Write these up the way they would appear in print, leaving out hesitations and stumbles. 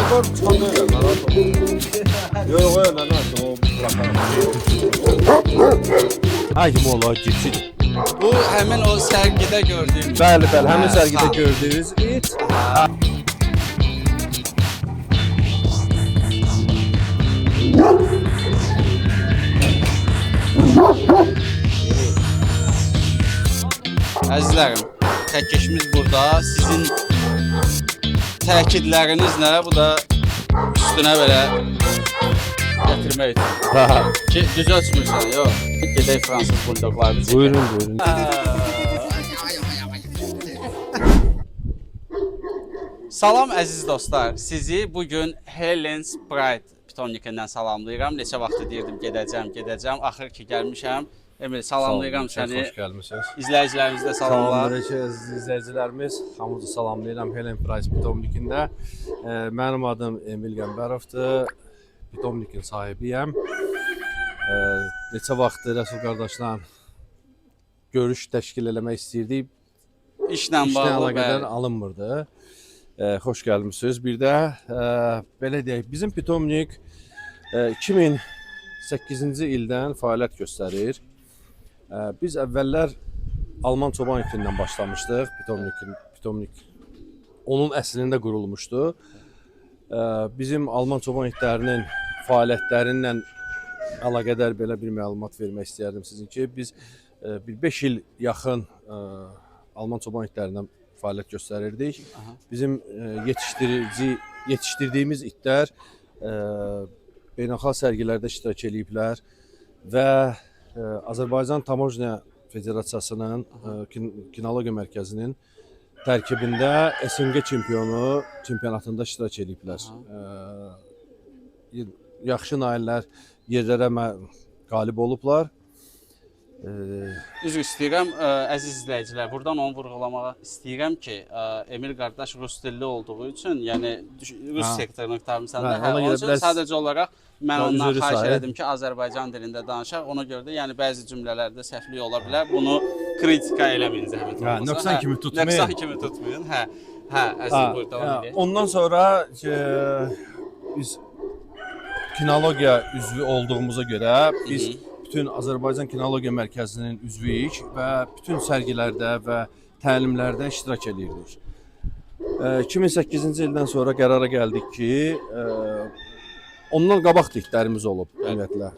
Motor çıxanda elə, narahat olma. Yox, yox, mən açdım, o bıraxarım. Ay kim ola gitsin. Bu həmin o sərgidə gördüyüm. Bəli, bəli, həmin sərgidə sağ ol. gördüyünüz it. Əzizlərim, çəkişimiz burada. Sizin təkidlərinizlə bu da üstünə belə gətirmək üçün. Ha, Ki, düz ölçmürsən, yox. Gedək fransız buldoqlarını çəkək. buyurun, buyurun. Salam əziz dostlar. Sizi bugün Helen's Pride pitonikindən salamlayıram. Neçə vaxtı deyirdim gedəcəm. Axır ki gəlmişəm. Emil, salamlayıram səni. Xoş gəlmisiniz. İzləyicilərimiz də salamlar. Salamlar əziz izləyicilərimiz. Hamınızı salamlayıram Helen Price Pitomnikində. Mənim adım Emil Qəmbərovdur. Pitomnikin sahibiyəm. Neçə vaxtdır Rəsul qardaşla görüş təşkil eləmək istəyirdik. İşlə İşlə bağlı əlaqədar və alınmırdı. Xoş gəlmisiniz. Bir də belə deyək, bizim Pitomnik 2008-ci ildən fəaliyyət göstərir. Biz əvvəllər Alman çoban itindən başlamışdıq. Pitomnik onun əslində qurulmuşdu. Bizim Alman çoban itlərinin fəaliyyətlərindən əlaqədar belə bir məlumat vermək istəyərdim sizin ki, biz bir 5 il yaxın Alman çoban itlərindən fəaliyyət göstərirdik. Bizim yetişdirdiyimiz itlər beynəlxalq sərgilərdə iştirak ediblər və Azərbaycan Tamojna Federasiyasının kinologiya mərkəzinin tərkibində SNG çempionatında iştirak ediblər. Yaxşı naillər yerlərə qalib olublar. üzr istəyirəm, əziz izləyicilər, buradan onu vurğulamağa istəyirəm ki, Emil qardaş rus dilli olduğu üçün, yəni rus sektorunu qurtarmısan da, Ona onun görə üçün biraz sadəcə olaraq mən ondan üzrü xahiş sayı. elədim ki, Azərbaycan dilində danışaq. Ona görə də yəni bəzi cümlələrdə səhvlik ola bilər. Bunu kritika eləməyin zəhmət olmasa. nöqsan kimi tutmayın. Nöqsan kimi tutmayın. Hə, əziz buyur davam edin. Ondan sonra biz kinologiya üzvü olduğumuza görə biz bütün Azərbaycan Kinologiya Mərkəzinin üzvüyük və bütün sərgilərdə və təlimlərdə iştirak edirdik. 2008-ci ildən sonra qərara gəldik ki, ondan qabaq itlərimiz olub ümumiyyətlə.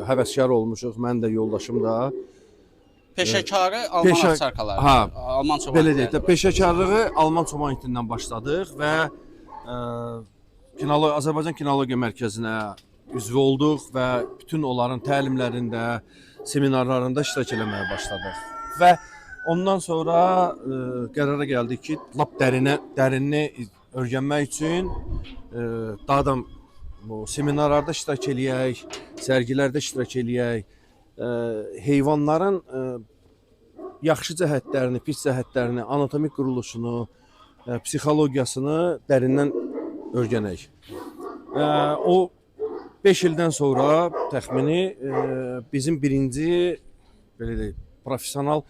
Həvəskar olmuşuq, mən də, yoldaşım da. Peşəkarı Alman avçarkaları. Alman çoban. Belə deyək də, peşəkarlığı Alman çoban itindən başladıq və Azərbaycan Kinologiya Mərkəzinə üzv olduq və bütün onların təlimlərində, seminarlarında iştirak eləməyə başladıq. Və ondan sonra qərara gəldik ki, lap dərinni öyrənmək üçün daha da seminarlarda iştirak eləyək, sərgilərdə iştirak eləyək, heyvanların yaxşı cəhətlərini, pis cəhətlərini, anatomik quruluşunu, psixologiyasını dərindən öyrənək. O 5 ildən sonra təxmini bizim birinci belə deyək, professional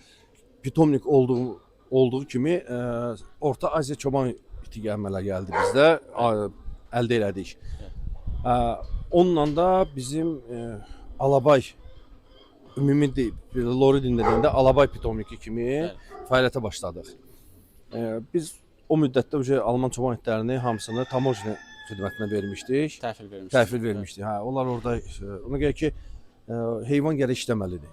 pitomnik olduğu kimi Orta Asiya çoban iti əmələ gəldi bizdə, əldə elədik. Onunla da bizim Alabay, ümumi Lori dinlədəndə Alabay pitomniki kimi fəaliyyətə başladıq. Biz o müddətdə Alman çoban itlərini hamısını Tamojna xidmətinə vermişdik. Təhvil vermişdik. Onlar orada, ona görə ki, heyvan gərək işləməlidir.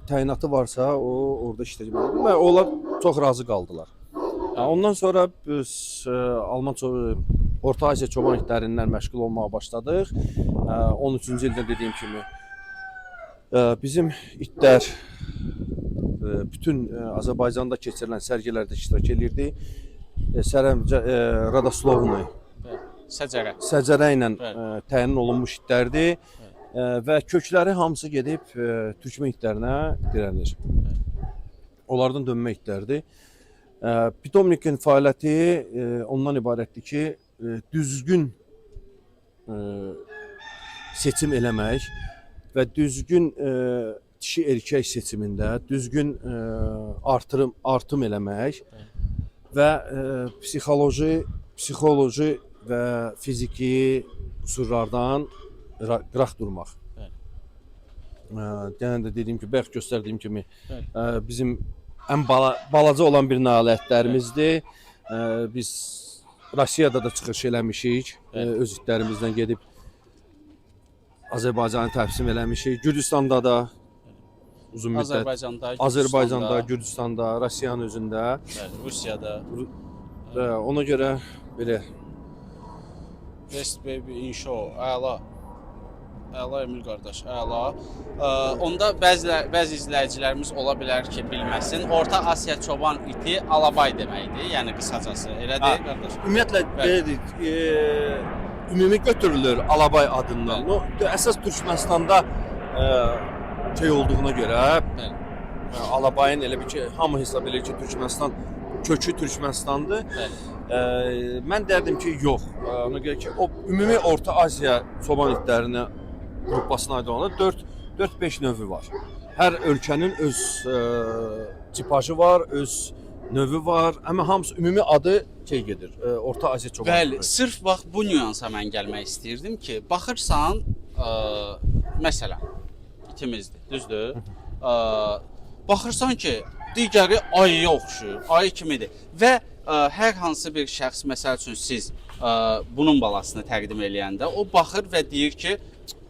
Təyinatı varsa, o orada işləməlidir və onlar çox razı qaldılar. Ondan sonra biz Orta Asiya çoban itlərindən məşğul olmağa başladıq. 13-cü ildə dediyim kimi bizim itlər bütün Azərbaycanda keçirilən sərgilərdə iştirak edirdi. Radoslovni Səcərə ilə təyin olunmuş itlərdir və kökləri hamısı gedib türkmə itlərinə dirənir. Onlardan dönmə itlərdir. Pitomnikin fəaliyyəti ondan ibarətdir ki, düzgün seçim eləmək və düzgün dişi erkək seçimində düzgün artım eləmək və psixoloji və fiziki qüsurlardan qıraq durmaq. Yəni də dediyim kimi, bayaq göstərdiyim kimi bizim ən balaca olan bir nailiyyətlərimizdir. Biz Rusiyada da çıxış eləmişik, öz itlərimizdən gedib Azərbaycanı təmsil eləmişik. Gürcüstanda da uzun müddət Azərbaycanda, Gürcüstanda, Rusiyanın özündə, Rusiyada. Ona görə belə Best Baby in Show, əla. Əla Emil qardaş, əla. Onda bəzi izləyicilərimiz ola bilər ki, bilməsin. Orta Asiya çoban iti alabay deməkdir, yəni qısacası. Elədir qardaş? Ümumiyyətlə belədir, ümumi götürülür alabay adından. Əsas Türkmənistanda şey olduğuna görə alabayın elə bir ki, hamı hesab edir ki, Türkmənistan kökü Türkmənistandır. Mən derdim ki, yox. Ona görə ki, o ümumi Orta Asiya çoban itlərinə qrupasına aid olan 4-5 növü var. Hər ölkənin öz tipajı var, öz növü var. Amma hamısı ümumi adı şey gedir. Orta Asiya çoban. Bəli, sırf bax bu nüansa mən gəlmək istəyirdim ki, baxırsan, məsələn, itimizdir, düzdür? Baxırsan ki, digəri ayıya oxşuyur, ayı kimidir və hər hansı bir şəxs, məsəl üçün siz bunun balasını təqdim eləyəndə, o baxır və deyir ki,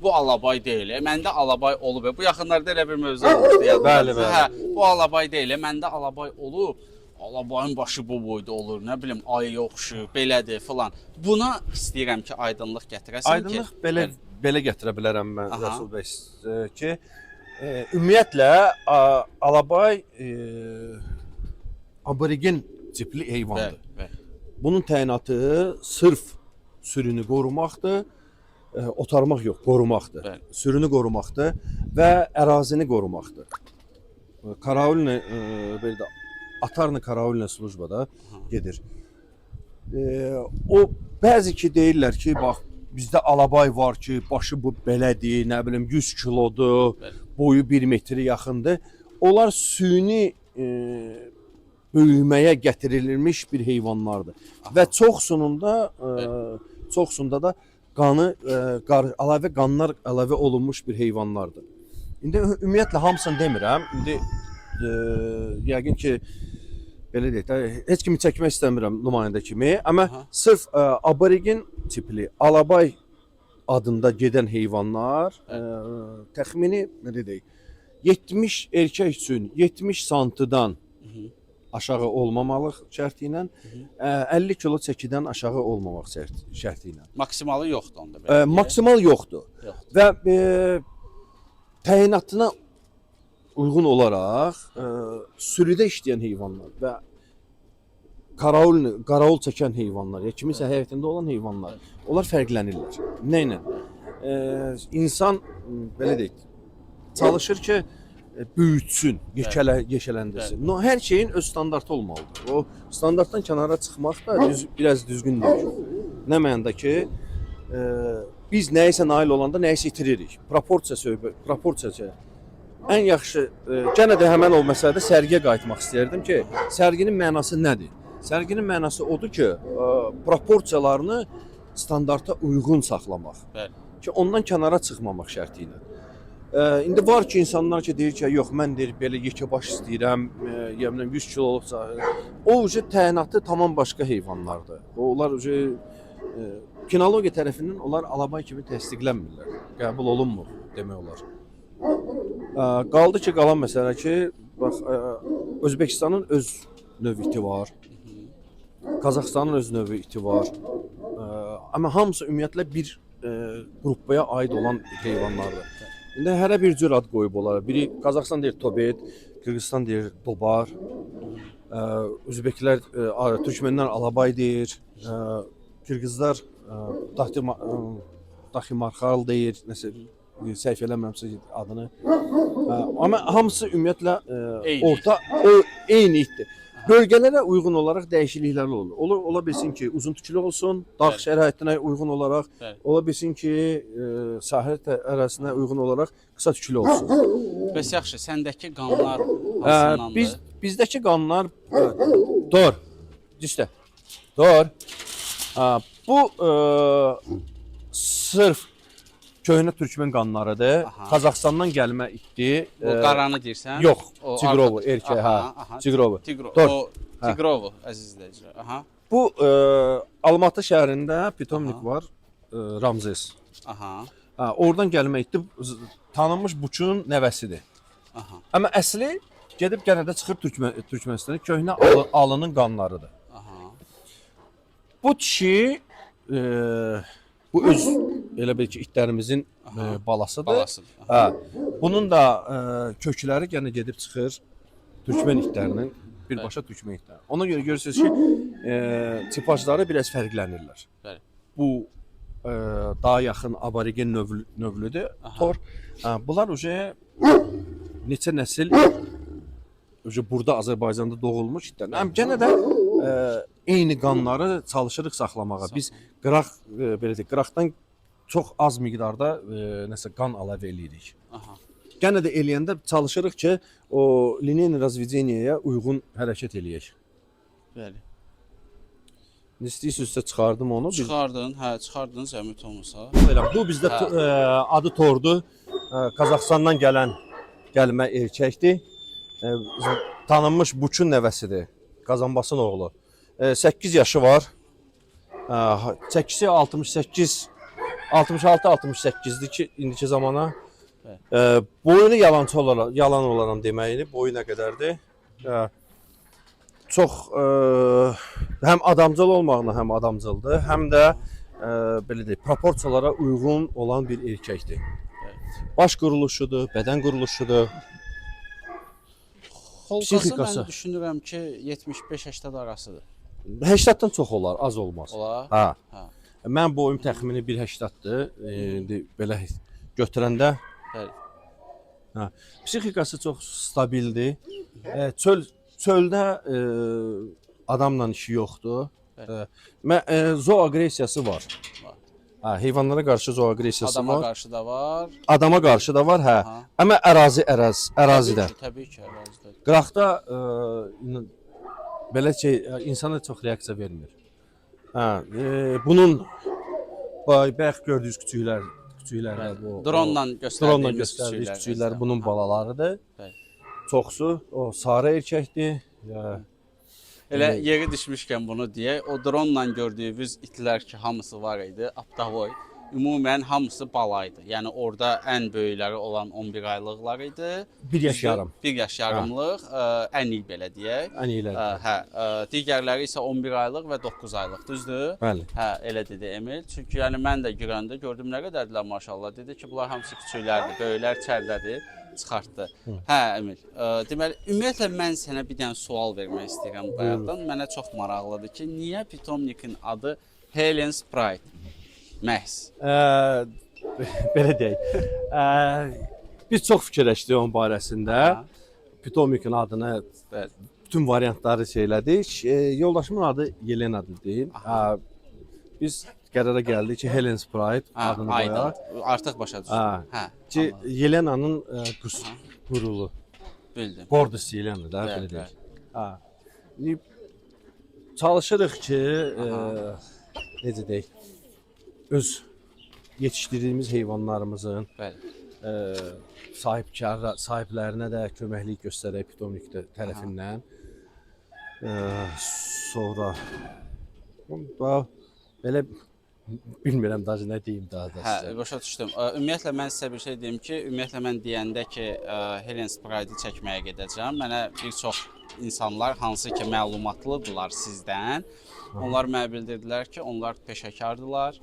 bu alabay deyil, məndə alabay olub. Bu yaxınlarda elə bir mövzu olmuşdu. Bəli, bəli. Hə, bu alabay deyil, məndə alabay olub. Alabayın başı bu boyda olur, nə bilim, ayıya oxşuyur, belədir filan. Buna istəyirəm ki, aydınlıq gətirəsən ki. Aydınlıq belə gətirə bilərəm mən Rəsul bəy ki, ümumiyyətlə alabay aborigen tipli heyvandır. Bunun təyinatı sırf sürünü qorumaqdır, otarmaq yox, qorumaqdır. Sürünü qorumaqdır və ərazini qorumaqdır. Karaulni belə də Atarni Karaulni slujbada gedir. O bəzi ki deyirlər ki, bax bizdə alabay var ki, başı bu belədir, nə bilim 100 kilodur, boyu 1 metrə yaxındır. Onlar süni böyüməyə gətirilmiş bir heyvanlardır. Və çoxsunda da qanı əlavə qanlar əlavə olunmuş bir heyvanlardır. İndi ümumiyyətlə hamısını demirəm. İndi yəqin ki belə deyək də, heç kimi çəkmək istəmirəm nümayəndə kimi, amma sırf aborigen tipli alabay adında gedən heyvanlar təxmini nə deyək 70 erkək üçün 70 santıdan aşağı olmamalıq şərti ilə, 50 kilo çəkidən aşağı olmamaq şərti ilə. Maksimalı yoxdur onda. Maksimal yoxdur. Və təyinatına uyğun olaraq sürüdə işləyən heyvanlar və qaraul çəkən heyvanlar, ya kiminsə həyatında olan heyvanlar, onlar fərqlənirlər. Nə ilə? İnsan belə deyək, çalışır ki, büyütsün, yeşələndirsin. Hər şeyin öz standartı olmalıdır. O standartdan kənara çıxmaq da biraz düzgün deyil. Nə mənada ki, biz nəyisə nail olanda nəyisə itiririk. Proporsiya. Ən yaxşı, gənə də həmən o məsələdə sərgiyə qayıtmaq istəyirdim ki, sərginin mənası nədir? Sərginin mənası odur ki, proporsiyalarını standarta uyğun saxlamaq. Ki, ondan kənara çıxmamaq şərti ilə. İndi var ki, insanlar ki, deyir ki, yox, mən deyir, belə yekəbaş istəyirəm, 100 kiloluqsa. O, təyinatı tamam başqa heyvanlardır. Onlar, kinologiya tərəfindən onlar alabay kimi təsdiqlənmirlər. Qəbul olunmur, demək olar. Qaldı ki, qalan məsələ ki, bax, Özbəkistanın öz növ iti var. Qazaxıstanın öz növ iti var. Amma hamısı ümumiyyətlə bir qrupaya aid olan heyvanlardır. İndi hərə bir cür ad qoyub olar. Biri Qazaxıstan deyir Tobet, Qırğızstan deyir Dobar, Özbəklər, Türkmenlər Alabay deyir, Qırğızlar Daximarxal deyir, nəsə səhv eləmirəmsə adını. Amma hamısı ümumiyyətlə eyni itdir. Bölgələrə uyğun olaraq dəyişikliklər olur. Ola bilsin ki, uzun tüklü olsun, dağ şəraitinə uyğun olaraq, ola bilsin ki, sahil ərazisinə uyğun olaraq qısa tüklü olsun. Bəs yaxşı, səndəki qanlar hansındandır? Bizdəki qanlar, Bu sırf köhnə türkmen qanlarıdır. Aha. Qazaxıstandan gəlmə itdi. O qaranı deyirsən? Yox, O Tigrovu, arxa- erkək, Aha, hə. aha. Tigrovu. Tigro- O Hə. Tigrovu əziz izləyicilər. Aha. Bu Almatı şəhərində pitomnik Aha. var, Ramzes. Aha. Ha, oradan gəlmə itdi. Tanınmış buçun nəvəsidir. Aha. Amma əsli gedib gənədə çıxır Türkmənistana, köhnə alının qanlarıdır. Aha. Bu kişi bu öz elə bil ki itlərimizin balasıdır. Balasıdır. Hə. Bunun da kökləri yenə gedib çıxır türkmen itlərinin, birbaşa türkmen itləri. Ona görə görürsüz ki, tipajları biraz fərqlənirlər. Bəli. Bu daha yaxın aborigen növlüdür. Aha. Tor. Bunlar uje neçə nəsil burada Azərbaycanda doğulmuş itlər. Həm yenə də eyni qanları çalışırıq saxlamağa. Biz qıraq belə deyək, qıraqdan çox az miqdarda nəsə qan əlavə eləyirik. Aha. Yenə də eləyəndə çalışırıq ki, o lineal razvedeniyə uyğun hərəkət eləyək. Bəli. İstəyirsinizsə çıxardım onu. Çıxardın, hə, çıxardın zəhmət olmasa. Bu bizdə adı Tordur. Qazaxıstandan gəlmə erkəkdir. Tanınmış buçun nəvəsidir. Qazanbasın oğlu. 8 yaşı var. Çəkisi 66-68-dir ki, indiki zamana. Boyunu yalan olaram deməkdir. Boyu nə qədərdir? Çox həm adamcıl olmağına həm adamcıldır, həm də belə deyək, proporsiyalara uyğun olan bir erkəkdir. Baş quruluşudur, bədən quruluşudur. Xolqası Psixikası. mən düşünürəm ki, 75-80 arasıdır. 80-dan çox olar, az olmaz. Olar? Hə. Hə. Mən boyum təxmini 1.80-dır. İndi belə götürəndə Bəli. hə, psixikası çox stabildir. Çöldə adamla işi yoxdur. Zooaqressiyası var. Hə, heyvanlara qarşı zooaqressiyası Adama var. qarşı da var. Adama qarşı da var, hə. Aha. Amma ərazidə. Təbii ki, ərazidə. Qıraqda belə şey insana çox reaksiya vermir. Hə, bunun bayaq gördüyünüz küçüklər bu. Dronla Dronla göstərdiyimiz göstərdiyimiz küçüklər. küçüklər bunun balalarıdır. Bəli. Çoxsu o sarı erkəkdir. Elə yeri düşmüşkən bunu deyək, o dronla gördüyünüz itlər ki, hamısı var idi, Aptavoy. Ümumən hamısı balaydı. Yəni orada ən böyükləri olan 11 aylıqlar idi. 1 yaş yarım. 1 yaş yarımlıq, ən iyi belə deyək. Ən iyiləri. Hə, digərləri isə 11 aylıq və 9 aylıq, düzdür? Bəli. Hə, elə dedi Emil. Çünki yəni mən də girəndə gördüm nə qədərdirlər maşallah. Dedi ki, bunlar hamısı kiçiklərdir, böyüklər içəridədir. Çıxartdı. Hə, Emil. Deməli, ümumiyyətlə mən sənə bir dənə sual vermək istəyirəm bayaqdan. Mənə çox maraqlıdır ki, niyə pitomnikin adı Helen Sprite? Məhz. Belə deyək. Biz çox fikirləşdik onun barəsində. Pitomnikin adını bütün variantları şeylədik. Yoldaşımın adı Yelena'dır. Biz qərara gəldik ki, Helen Sprite adını qoyaq. Artıq başa düşdüm. Hə. Ki Yelena'nın qurulu. Bildim. Bordus Yelena da belə deyək. Çalışırıq ki, necə deyək, öz yetişdirdiyimiz heyvanlarımızın sahiblərinə də köməklik göstərək pitomnik tərəfindən. Sonra belə bilmirəm daha nə deyim daha da sizə. Hə, başa düşdüm. Ümumiyyətlə mən sizə bir şey deyim ki, ümumiyyətlə mən deyəndə ki, Helen Sprite-i çəkməyə gedəcəm. Mənə bir çox insanlar hansı ki məlumatlıdırlar sizdən, onlar mənə bildirdilər ki, onlar peşəkardırlar.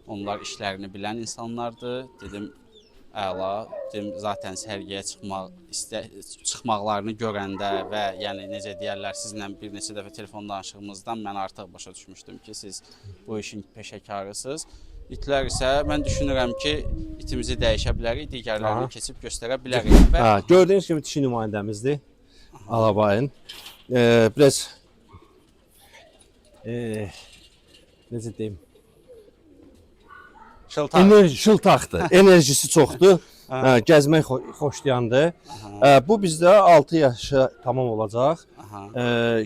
Onlar işlərini bilən insanlardır. Dedim, əla, dedim, zaten sərgiyə çıxmaqlarını görəndə və yəni necə deyərlər, sizlə bir neçə dəfə telefon danışığımızdan mən artıq başa düşmüşdüm ki, siz bu işin peşəkarısınız. İtlər isə mən düşünürəm ki, itimizi dəyişə bilərik, digərlərini keçib göstərə bilərik. Gördüyünüz kimi dişi nümayəndəmizdir. Alabayın. Biraz necə deyim? Şıltaqdır. Enerjisi çoxdur. Gəzmək xoşlayandır. Bu bizdə 6 yaşı tamam olacaq.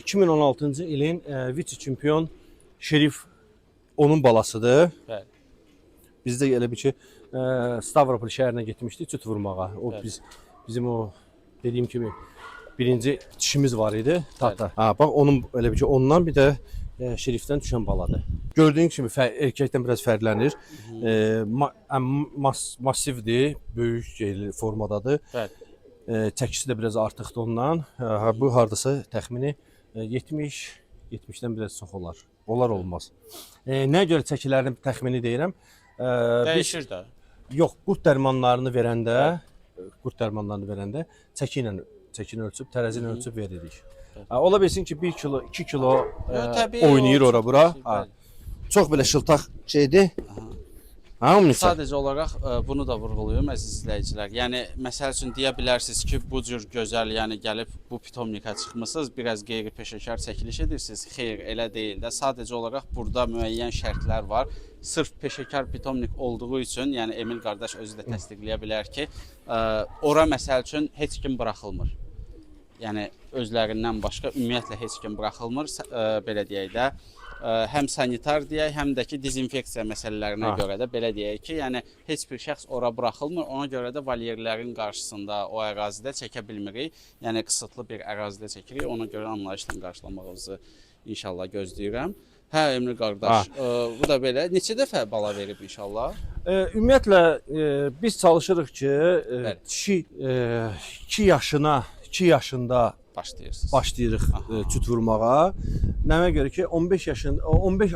2016-cı ilin vitse-çempion Şerif onun balasıdır. Bəli. Bizdə elə bir ki, Stavropol şəhərinə getmişdik cüt vurmağa. O bizim o dediyim kimi birinci dişimiz var idi. Tahta. Ha, bax onun elə bir ki, ondan bir də şerifdən düşən baladır. Gördüyün kimi erkəkdən biraz fərqlənir. Massivdir, böyük formadadır. Bəli. Çəkisi də biraz artıqdır ondan. Bu hardasa təxmini 70-dən biraz çox olar. Olar olmaz. Nəyə görə çəkilərini təxmini deyirəm? Dəyişir də. Yox, qurd dərmanlarını verəndə çəki ilə ölçüb, tərəzi ilə ölçüb veririk. Ola bilsin ki 1 kilo, 2 kilo oynayır ora-bura. Çox belə şıltaq şeydir. Sadəcə olaraq bunu da vurğuluyum əziz izləyicilər. Yəni məsəl üçün deyə bilərsiniz ki, bu cür gözəl, yəni gəlib bu pitomnika çıxmısınız, biraz qeyri-peşəkar çəkiliş edirsiniz. Xeyr, elə deyil də. Sadəcə olaraq burada müəyyən şərtlər var. Sırf peşəkar pitomnik olduğu üçün, yəni Emil qardaş özü də təsdiqləyə bilər ki, ora məsəl üçün heç kim buraxılmır. Yəni özlərindən başqa ümumiyyətlə heç kim buraxılmır. Belə deyək də, həm sanitar deyək, həm də ki dezinfeksiya məsələlərinə görə də belə deyək ki, yəni heç bir şəxs ora buraxılmır. Ona görə də volyerlərin qarşısında o ərazidə çəkə bilmirik. Yəni qısıtlı bir ərazidə çəkirik. Ona görə anlayışla qarşılamağınızı inşallah gözləyirəm. Hə, Emil qardaş, bu da belə. Neçə dəfə bala verib inşallah? Ümumiyyətlə biz çalışırıq ki, kişi 2 yaşında başlayırıq cüt vurmağa. Nəyə görə ki 15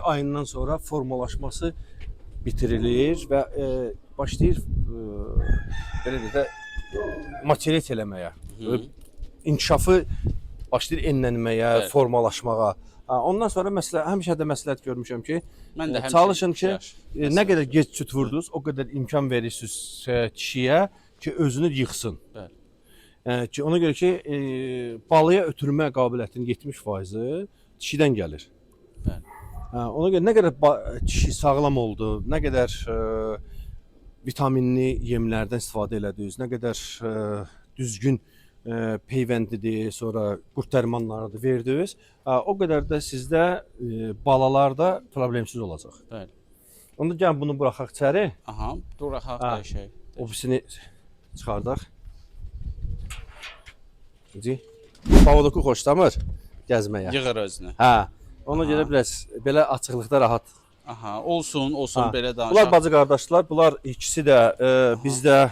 ayından sonra formalaşması bitirilir və başlayır belə də material eləməyə. İnkişafı başlayır enlənməyə, formalaşmağa. Ondan sonra həmişə də məsləhət görmüşəm ki, çalışın ki, nə qədər gec cüt vurdunuz, o qədər imkan verirsiniz kişiyə ki, özünü yıxsın. Ki ona görə ki, balaya ötürmə qabiliyyətinin 70%-i kişidən gəlir. Ona görə nə qədər kişi sağlam oldu, nə qədər vitaminli yemlərdən istifadə elədiniz, nə qədər düzgün peyvəndidir, sonra qurd dərmanlarıdır verdiniz, o qədər də sizdə balalarda problemsiz olacaq. Bəli. Onda gəlin bunu buraxaq içəri. Aha, buraxaq da şey. Ofisini çıxardaq. Pavodoku xoşlamır gəzməyə. Yığır özünü. Hə. Ona görə biraz belə açıqlıqda rahat. Aha, olsun, belə danışaq. Bunlar bacı qardaşlar, bunlar ikisi də bizdə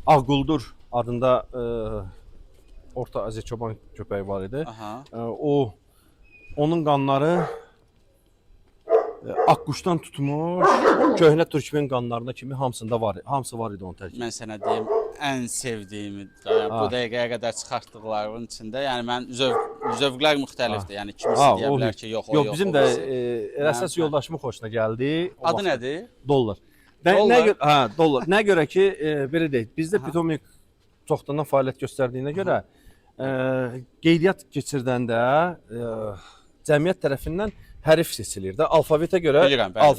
Ağquldur adında Orta Aziya çoban köpəyi var idi. Onun qanları Akkuşdan tutmuş, köhnə türkmen qanlarına kimi hamısı var idi onun tərkibində. Mən sənə deyim, ən sevdiyimi bu dəqiqəyə qədər çıxartdıqlarının içində, yəni mən zövqlər müxtəlifdir. Yəni kimisi deyə bilər ki, yox, o yox. Yox, bizim də əsas yoldaşımın xoşuna gəldi. Adı nədir? Dollar. Dollar. Nə görə ki, belə deyək, bizdə pitomnik çoxdan fəaliyyət göstərdiyinə görə qeydiyyat keçirdəndə cəmiyyət tərəfindən hərf seçilir də, alfabetə görə. Bilirəm, bəli.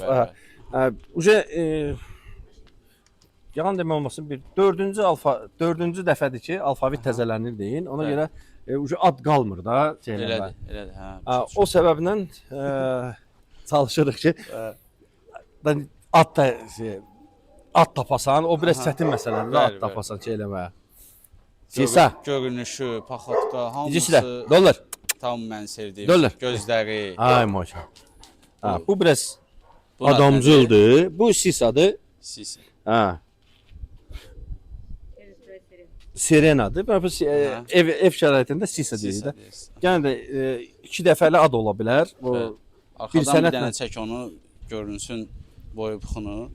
Yalan demək olmasın, bir dördüncü dəfədir ki, alfabet təzələnir deyin. Ona görə ad qalmır da. Elədir. O səbəblə çalışırıq ki, ad tapasan, o biraz çətin məsələdir, ad tapasan ki, eləməyə. Görünüşü, paxotka, hamısı. Dollar. Tam mən sevdiyim gözləri. Ay maşallah. Bu biraz adamcıldır. Bu sisadır. Sisa. Sirenadır. Ev şəraitində sisa deyilir də. Yəni də 2 dəfəli ad ola bilər. Arxadan bir dənə çək onu, görünsün boyu buxunu.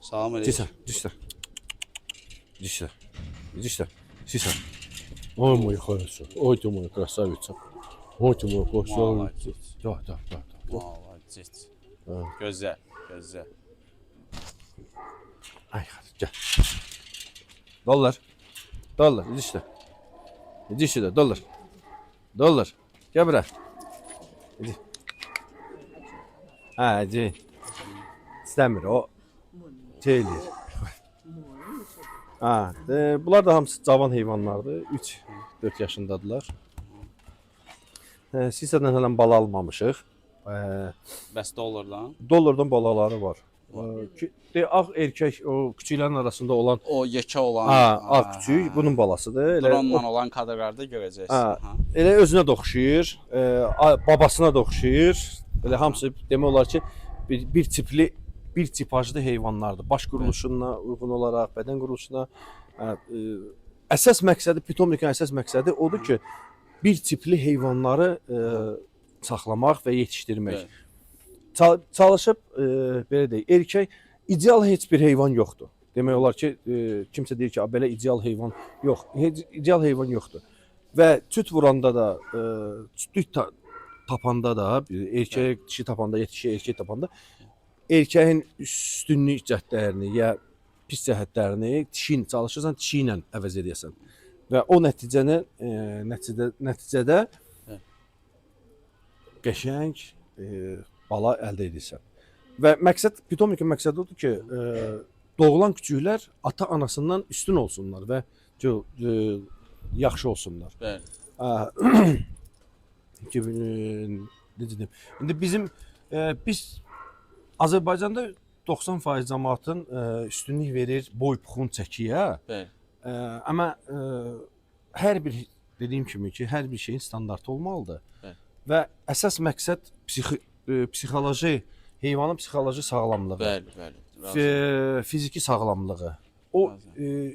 Salam eləyir. Дишься. Сиса. Ой, мой хорошо. Ой, ты мой красавица. Ой, ты мой красавица. Да. Молодец. Gözəl. Ay, gel. Dollar. İdi işte. Dollar. Gel buraya. İdi. İdi. İstəmir o. Çeylir. Bunlar da hamısı cavan heyvanlardır. 3-4 yaşındadılar. Sisadan hələ bala almamışıq. Bəs dollardan? Dollardan balaları var. Ağ erkək o küçüklərin arasında olan O yekə olan. ağ küçük bunun balasıdır. Dronla olan kadrlarda görəcəksiniz. Elə özünə də oxşayır, babasına da oxşayır. Elə hamısı demək olar ki, bir tipajlı heyvanlardır. Baş quruluşuna uyğun olaraq, bədən quruluşuna əsas məqsədi pitomnikin əsas məqsədi odur ki, bir tipli heyvanları saxlamaq və yetişdirmək. Çalışıb belə deyək, erkək ideal heç bir heyvan yoxdur. Demək olar ki, kimsə deyir ki, belə ideal heyvan yox. İdeal heyvan yoxdur. Və tüt vuranda da, tüt tapanda da, erkək dişi tapanda, ya dişi erkək tapanda erkəyin üstünlük cəhətlərini ya pis cəhətlərini dişin çalışırsan, dişi ilə əvəz edəsən. Və o nəticədə qəşəng bala əldə edirsən. Və məqsəd, pitomnikin məqsədi odur ki, doğulan küçüklər ata-anasından üstün olsunlar və yaxşı olsunlar. Bəli. İndi biz Azərbaycanda 90% cəmaatın üstünlük verir boy puxun çəkiyə. Bəli. Amma hər bir dediyim kimi ki, hər bir şeyin standartı olmalıdır. Bəli. Və əsas məqsəd psixoloji, heyvanın psixoloji sağlamlığı. Bəli, bəli. Fiziki sağlamlığı. O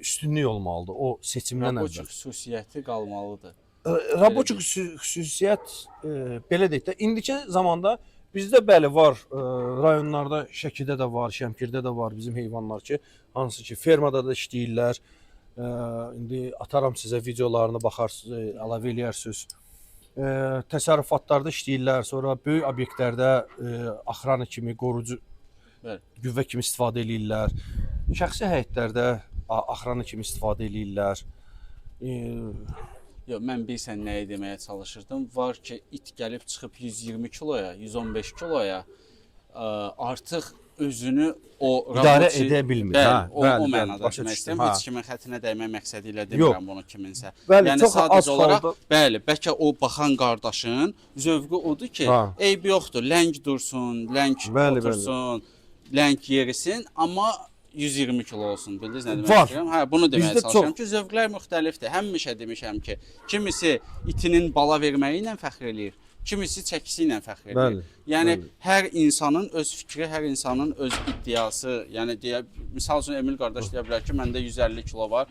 üstünlük olmalıdır. O seçimdən əvvəl. Raboçuk xüsusiyyəti qalmalıdır. Raboçuk xüsusiyyət belə deyək də, indiki zamanda bizdə bəli var, rayonlarda Şəkidə də var, Şəmkirdə də var bizim heyvanlar ki, hansı ki fermada da işləyirlər. İndi ataram sizə videolarını baxarsınız, əlavə eləyərsiniz. Təsərrüfatlarda işləyirlər, sonra böyük obyektlərdə axrana kimi, qorucu qüvvə kimi istifadə eləyirlər. Şəxsi həyətlərdə axrana kimi istifadə eləyirlər. Yox, mən bilsən nəyi deməyə çalışırdım. Var ki, it gəlib çıxıb 120 kiloya, 115 kiloya artıq özünü o idarə edə bilmir. Bəli, o mənada demək istəyirəm. Heç kimin xətrinə dəymək məqsədi ilə demirəm bunu kiminsə. Bəli, yəni çox sadəcə az olaraq, halda... bəli, bəlkə o baxan qardaşın zövqü odur ki, eybi yoxdur, ləng dursun, ləng otursun, ləng yerisin, amma 120 kilo olsun. Bildiniz nə demək istəyirəm? Hə, bunu deməyə çalışıram ki, zövqlər müxtəlifdir. Həmişə demişəm ki, kimisi itinin bala verməyi ilə fəxr eləyir, kimisi çəkisi ilə fəxr edir. Yəni hər insanın öz fikri, hər insanın öz iddiası, yəni misal üçün Emil qardaş deyə bilər ki, məndə 150 kilo var,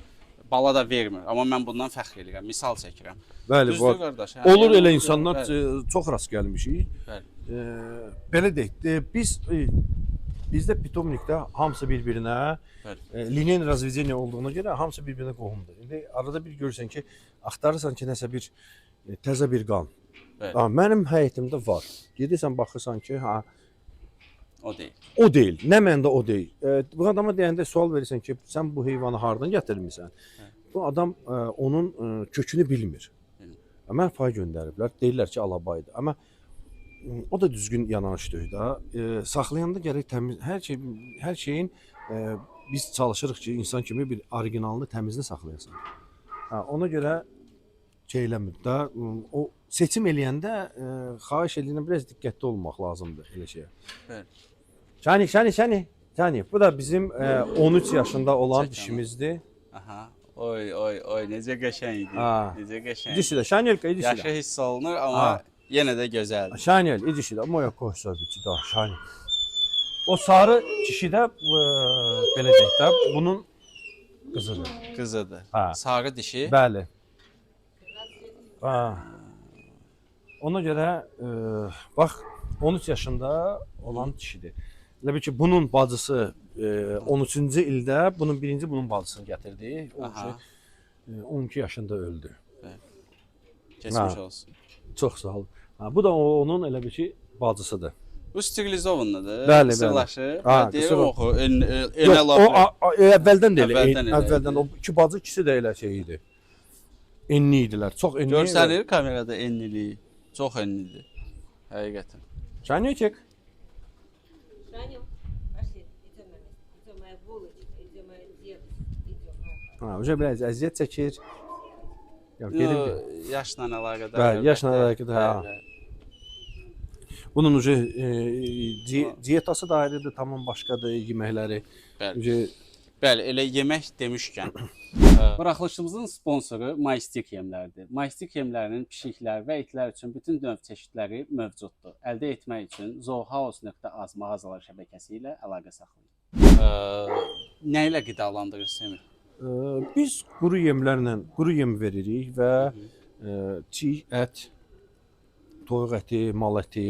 bala da vermir, amma mən bundan fəxr edirəm, misal çəkirəm. Bəli, düzdür qardaş. Olur elə insanlar çox rast gəlmişik. Belə deyək, bizdə pitomnikdə hamısı bir-birinə liniyen razvedeniya olduğuna görə hamısı bir-birinə qohumdur. İndi arada bir görürsən ki, axtarırsan ki, nəsə bir təzə bir qan. Mənim həyətimdə var. Gedirsən baxırsan ki, o deyil. O deyil. Nə məndə o deyil. Bu adama deyəndə sual verirsən ki, sən bu heyvanı hardan gətirmisən? Bu adam onun kökünü bilmir. Mən pay göndəriblər. Deyirlər ki, alabaydı. Amma o da düzgün yanaş deyil də. Saxlayanda gərək təmiz, hər şeyin biz çalışırıq ki, insan kimi bir orijinalını, təmizini saxlayasan. Ona görə şeyləmir də. O seçim eləyəndə xahiş edilən biraz diqqətli olmaq lazımdır elə şeyə. Şani. Bu da bizim 13 yaşında olan dişimizdir. Aha. Oy, necə qəşəng idi. Necə qəşəng. İdi də, Şaniyelka, idi. Yaşı hiss olunur, amma yenə də gözəldir. Şaniyel, idi də, moya qoysa biçi də, Şaniyel. O sarı kişi də belə deyək də, bunun qızıdır. Qızıdır. Sarı dişi. Bəli. Ona görə bax 13 yaşında olan kişidir. Elə bil ki bunun bacısı 13-cü ildə bunun bacısını gətirdi. O ki 12 yaşında öldü. Keçmiş olsun. Çox sağ ol. Bu da onun elə bil ki bacısıdır. Bu sterilizovandadır. Bəli, qısırlaşır. Deyirəm oxu, enə laf. Əvvəldən də elə. Əvvəldən o iki bacı ikisi də elə şey idi. Enli idilər. Çox enli. Görsənir kamerada enliliyi. Çox enlidir. Həqiqətən. Şaniyə çək. Шаню, пошли, идем на место. Идем, моя булочка, идем, моя девочка, идем. Уже biraz əziyyət çəkir. Yaşla əlaqədar. Bəli, yaşla əlaqədar. Bunun diyetası da ayrıdır, tamam başqadır yeməkləri. Bəli. Bəli, elə yemək demişkən, buraxılışımızın sponsoru Maystik yemlərdir. Maystik yemlərinin pişiklər və itlər üçün bütün növ çeşidləri mövcuddur. Əldə etmək üçün zoohouse.az mağazalar şəbəkəsi ilə əlaqə saxlayın. Nə ilə qidalandırırsınız? Biz quru yem veririk və çiğ ət, toyuq əti, mal əti.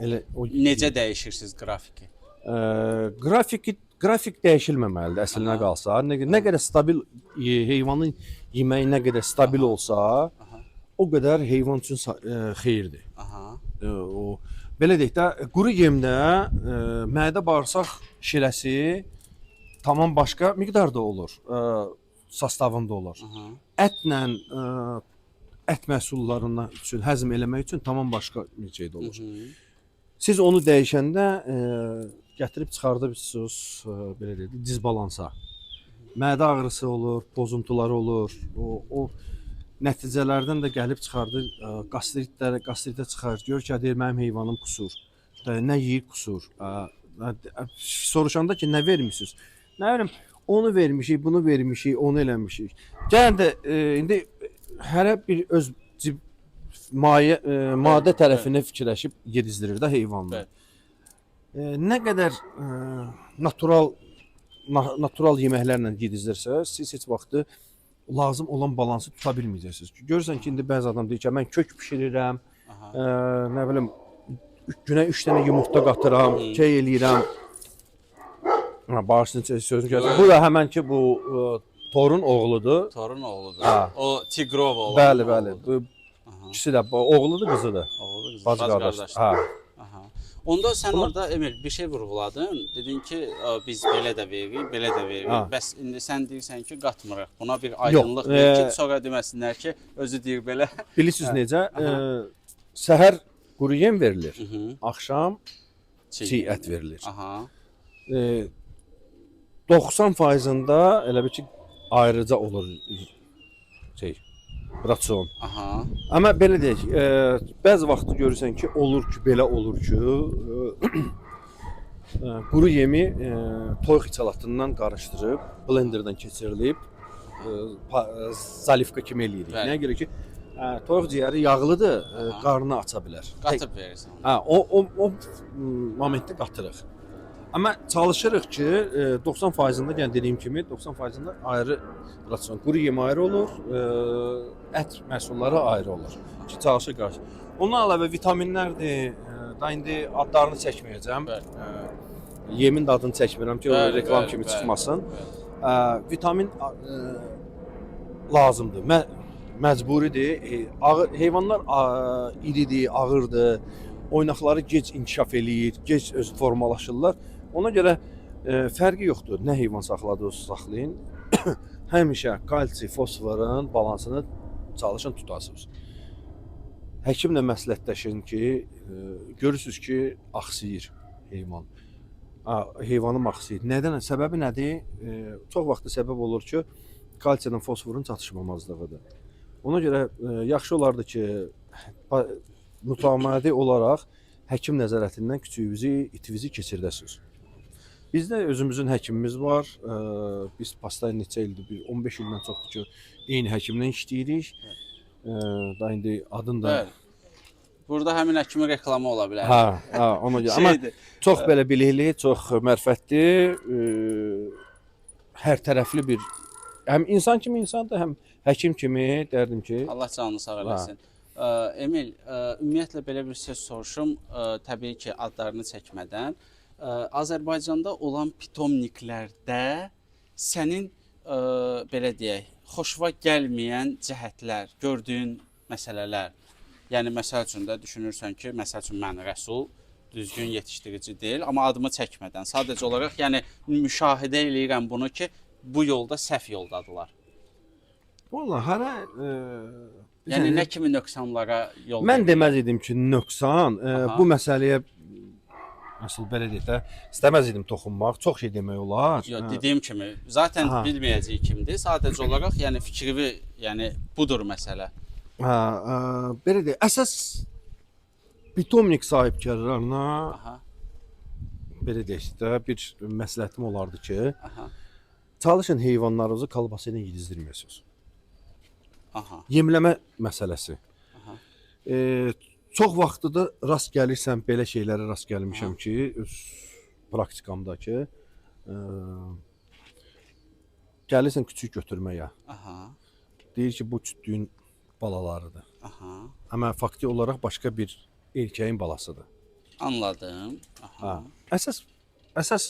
Elə o Necə dəyişirsiniz qrafiki? Qrafik dəyişilməməlidir əslinə qalsa. Nə qədər stabil heyvanın yeməyi nə qədər stabil olsa, o qədər heyvan üçün xeyirdir. O belə deyək də, quru yemdə mədə bağırsaq şirəsi tamam başqa miqdarda olur, sastavında olur. Ətlə ət məhsullarından üçün həzm eləmək üçün tamam başqa bir şeydə olur. Siz onu dəyişəndə gətirib çıxardırırsınız, belə deyək, dizbalansa. Mədə ağrısı olur, pozuntuları olur. O nəticələrdən də gəlib çıxardır, qastritə çıxar. Gör ki, deyir mənim heyvanım qusur. Nə yeyir qusur. Soruşanda ki, nə vermisiniz? Nə verim? Onu vermişik, bunu vermişik, onu eləmişik. Gəlin də indi hərə bir öz maddə tərəfini fikirləşib yedizdirir də heyvanlar. Nə qədər natural yeməklərlə yedizdirsə, siz heç vaxtı lazım olan balansı tuta bilməyəcəksiniz. Görürsən ki, indi bəzi adam deyir ki, mən kök bişirirəm, nə bilim, günə 3 dənə yumurta qatıram, key eləyirəm. Bağışlayın sözünü kəsin. Bu da həmən ki, bu Torun oğludur. Torun oğludur. O Tigrova olan. Bəli. Bu ikisi də oğludur, qızıdır. Oğludur, qızıdır. Bacı qardaşdır. Onda sən orada Emil bir şey vurğuladın. Dedin ki, biz belə də veririk, belə də veririk. Bəs indi sən deyirsən ki, qatmırıq. Buna bir aydınlıq ver ki, sonra deməsinlər ki, özü deyir belə. Bilirsiniz necə? Səhər quru yem verilir. Axşam çiğ ət verilir. 90%-ında elə bir ki, ayrıca olur ratsion. Amma belə deyək, bəzi vaxt görürsən ki, olur ki, belə olur ki, quru yemi toyuq içalatından qarışdırıb, blenderdan keçirilib, zalivka kimi eləyirik. Nəyə görə ki, toyuq ciyəri yağlıdır, qarnını aça bilər. Qatıb verirsən. O momentdə qatırıq. Amma çalışırıq ki, 90%-ında, yəni dediyim kimi, 90%-ında ayrı ratsion. Quru yem ayrı olur, ət məhsulları ayrı olur. Ki, çalışır qarşı. Ondan əlavə vitaminlərdir. Da indi adlarını çəkməyəcəm. Yemin də adını çəkmirəm ki, o reklam kimi çıxmasın. Vitamin lazımdır. Məcburidir. Heyvanlar iridir, ağırdır. Oynaqları gec inkişaf eləyir, gec öz formalaşırlar. Ona görə fərqi yoxdur. Nə heyvan saxladığınızı saxlayın. Həmişə kalsi, fosforun balansını çalışın tutasınız. Həkimlə məsləhətləşin ki, görürsünüz ki, axsıyır heyvan. Heyvanım axsıyır. Nədən? Səbəbi nədir? Çox vaxt səbəb olur ki, kalsiyanın, fosforun çatışmamazlığıdır. Ona görə yaxşı olardı ki, mütəmadi olaraq həkim nəzarətindən küçüyünüzü, itinizi keçirdəsiniz. Bizdə özümüzün həkimimiz var. Biz pastayı neçə ildir, 15 ildən çoxdur ki, eyni həkimlə işləyirik. Da indi adını da... Burada həmin həkimin reklamı ola bilər. Ona görə. Amma çox belə bilikli, çox mərfətli, hər tərəfli bir... Həm insan kimi insandır, həm həkim kimi dərdim ki... Allah canını sağ eləsin. Emil, ümumiyyətlə belə bir söz soruşum, təbii ki, adlarını çəkmədən. Azərbaycanda olan pitomniklərdə sənin, belə deyək, xoşuna gəlməyən cəhətlər, gördüyün məsələlər, yəni məsəl üçün də düşünürsən ki, məsəl üçün mən Rəsul düzgün yetişdirici deyil, amma adımı çəkmədən, sadəcə olaraq, yəni müşahidə eləyirəm bunu ki, bu yolda səhv yoldadılar. Vallahi, hərə... Yəni, nə kimi nöqsanlara yol verir? Mən deməz idim ki, nöqsan, bu məsələyə, nasıl belə deyək də, istəməz idim toxunmaq, çox şey demək olar. Yox, dediyim kimi, zaten bilməyəcək kimdir, sadəcə olaraq, yəni fikri, yəni budur məsələ. Belə deyək, əsas pitomnik sahibkarlarına Aha, belə deyək də bir məsləhətim olardı ki, aha, çalışın heyvanlarınızı kolbasa ilə yedizdirməyəsiniz. aha, Yemləmə məsələsi. aha. Çox vaxtıda rast gəlirsən, belə şeylərə rast gəlmişəm ki, öz praktikamdakı gəlirsən küçük götürməyə. Aha, Deyir ki, bu kütüyün balalarıdır. aha. Amma fakti olaraq başqa bir erkəyin balasıdır. Anladım. Aha. Əsas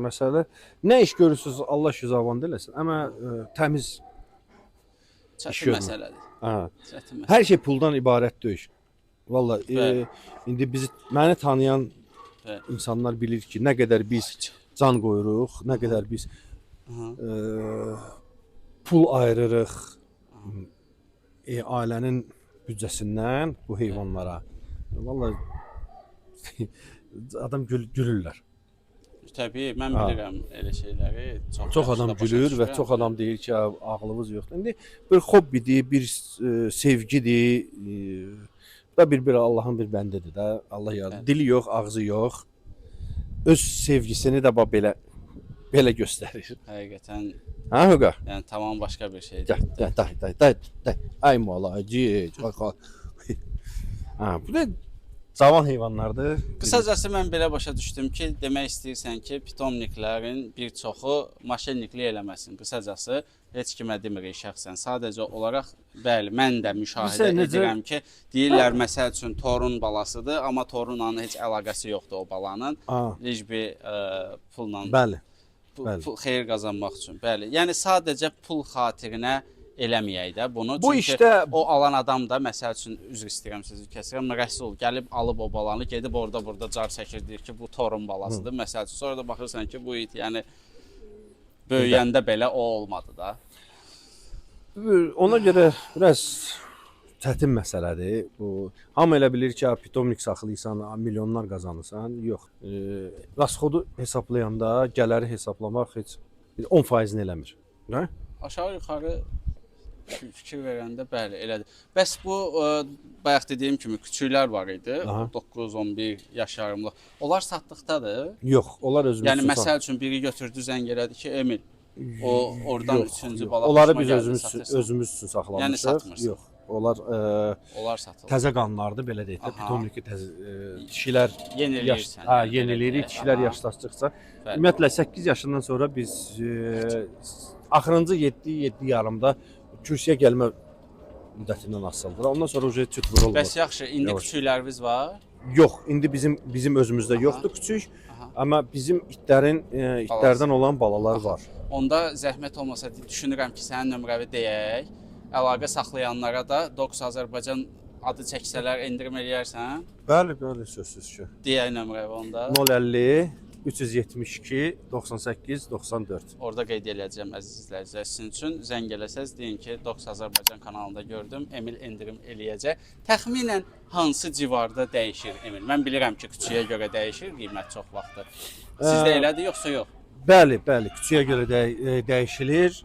məsələ nə iş görürsüz, Allah şüzavan eləsin. Amma təmiz Çətin görmür. məsələdir. hə. Çətin məsələ. Hər şey puldan ibarət deyil. Valla Bəli. indi məni tanıyan Bəli. insanlar bilir ki, nə qədər biz can qoyuruq, nə qədər biz Aha. pul ayırırıq ailənin büdcəsindən bu heyvanlara. Valla adam gülürlər. Təbii, mən Ha. bilirəm elə şeyləri. Çox yaxşı adam da başa gülür və düşürəm. çox adam deyir ki, ağlımız yoxdur. İndi bir hobbidir, bir sevgidir. Da bir Allahın bir bəndidir də. Allah yaradır. Dili yox, ağzı yox. Öz sevgisini də belə göstərir. Həqiqətən, Hə, Huqa? yəni tamam başqa bir şeydir. Day. Ay malacı. Ha, bu da cavan heyvanlardır. Qısacası mən belə başa düşdüm ki, demək istəyirsən ki, pitomniklərin bir çoxu maşenniklik eləməsin. Qısacası heç kimə demirik şəxsən. Sadəcə olaraq bəli, mən də müşahidə Necə- edirəm ki, deyirlər məsəl üçün torun balasıdır, amma torunla heç əlaqəsi yoxdur o balanın. Ha, Licbi pulla bəli. pul xeyir qazanmaq üçün. Bəli. Yəni sadəcə pul xatirinə eləməyək də bunu. Bu Çünki işdə- o alan adam da məsəl üçün üzr istəyirəm sizi kəsirəm. Rəsul gəlib alıb o balanı, gedib orada car çəkir deyir ki, bu torun balasıdır. Məsəl üçün sonra da baxırsan ki, bu it yəni böyüyəndə belə o olmadı da. Ona görə biraz çətin məsələdir. Bu hamı elə bilir ki, pitomnik saxlayırsan, milyonlar qazanırsan. Yox. Rasxodu hesablayanda gələri hesablamaq heç 10%-ni eləmir. Hə? Aşağı yuxarı fikir verəndə bəli elədir. Bəs bu bayaq dediyim kimi küçüklər var idi. Aha. 9-11 yaş yarımlıq. Onlar satdıqdadır. Yox, onlar özümüz Yəni üçün məsəl üçün biri götürdü zəng elədi ki, Emil, o oradan Yox, üçüncü yox. bala. Onları xoşuma biz gəldi, satırsan. özümüz üçün saxlamışıq. Yəni satmırsın. Yox. Onlar Onlar satılır. təzə qanlardır belə deyək də. Aha. Pitomniki təzə dişilər Yeniləyirsən. hə, yəni, yeniləyirik. belə deyək. Dişilər Aha. yaşlaşdıqca Bəli. ümumiyyətlə 8 yaşından sonra biz axırıncı 7 yarımda kürsüyə gəlmə müddətindən asılıdır. Ondan sonra uje tüt vurulmur. Bəs yaxşı, indi Yavaş. küçükləriniz var? Yox, indi bizim özümüzdə yoxdur küçük. Aha. Amma bizim itlərdən olan balalar var. Onda zəhmət olmasa düşünürəm ki, sənin nömrəvi deyək. Əlaqə saxlayanlara da Dox Azərbaycan adı çəksələr endirim eləyərsən. Bəli, sözsüz ki. Deyək nömrəvi onda. 050 372 98 94. Orada qeyd eləyəcəm əziz izləyicilər sizin üçün. Zəng eləsəz deyin ki, Dox Azərbaycan kanalında gördüm. Emil endirim eləyəcək. Təxminən hansı civarda dəyişir Emil? Mən bilirəm ki, küçüyə görə dəyişir qiymət çox vaxtı. Sizdə elədir yoxsa yox? Bəli, küçüyə görə dəyişilir.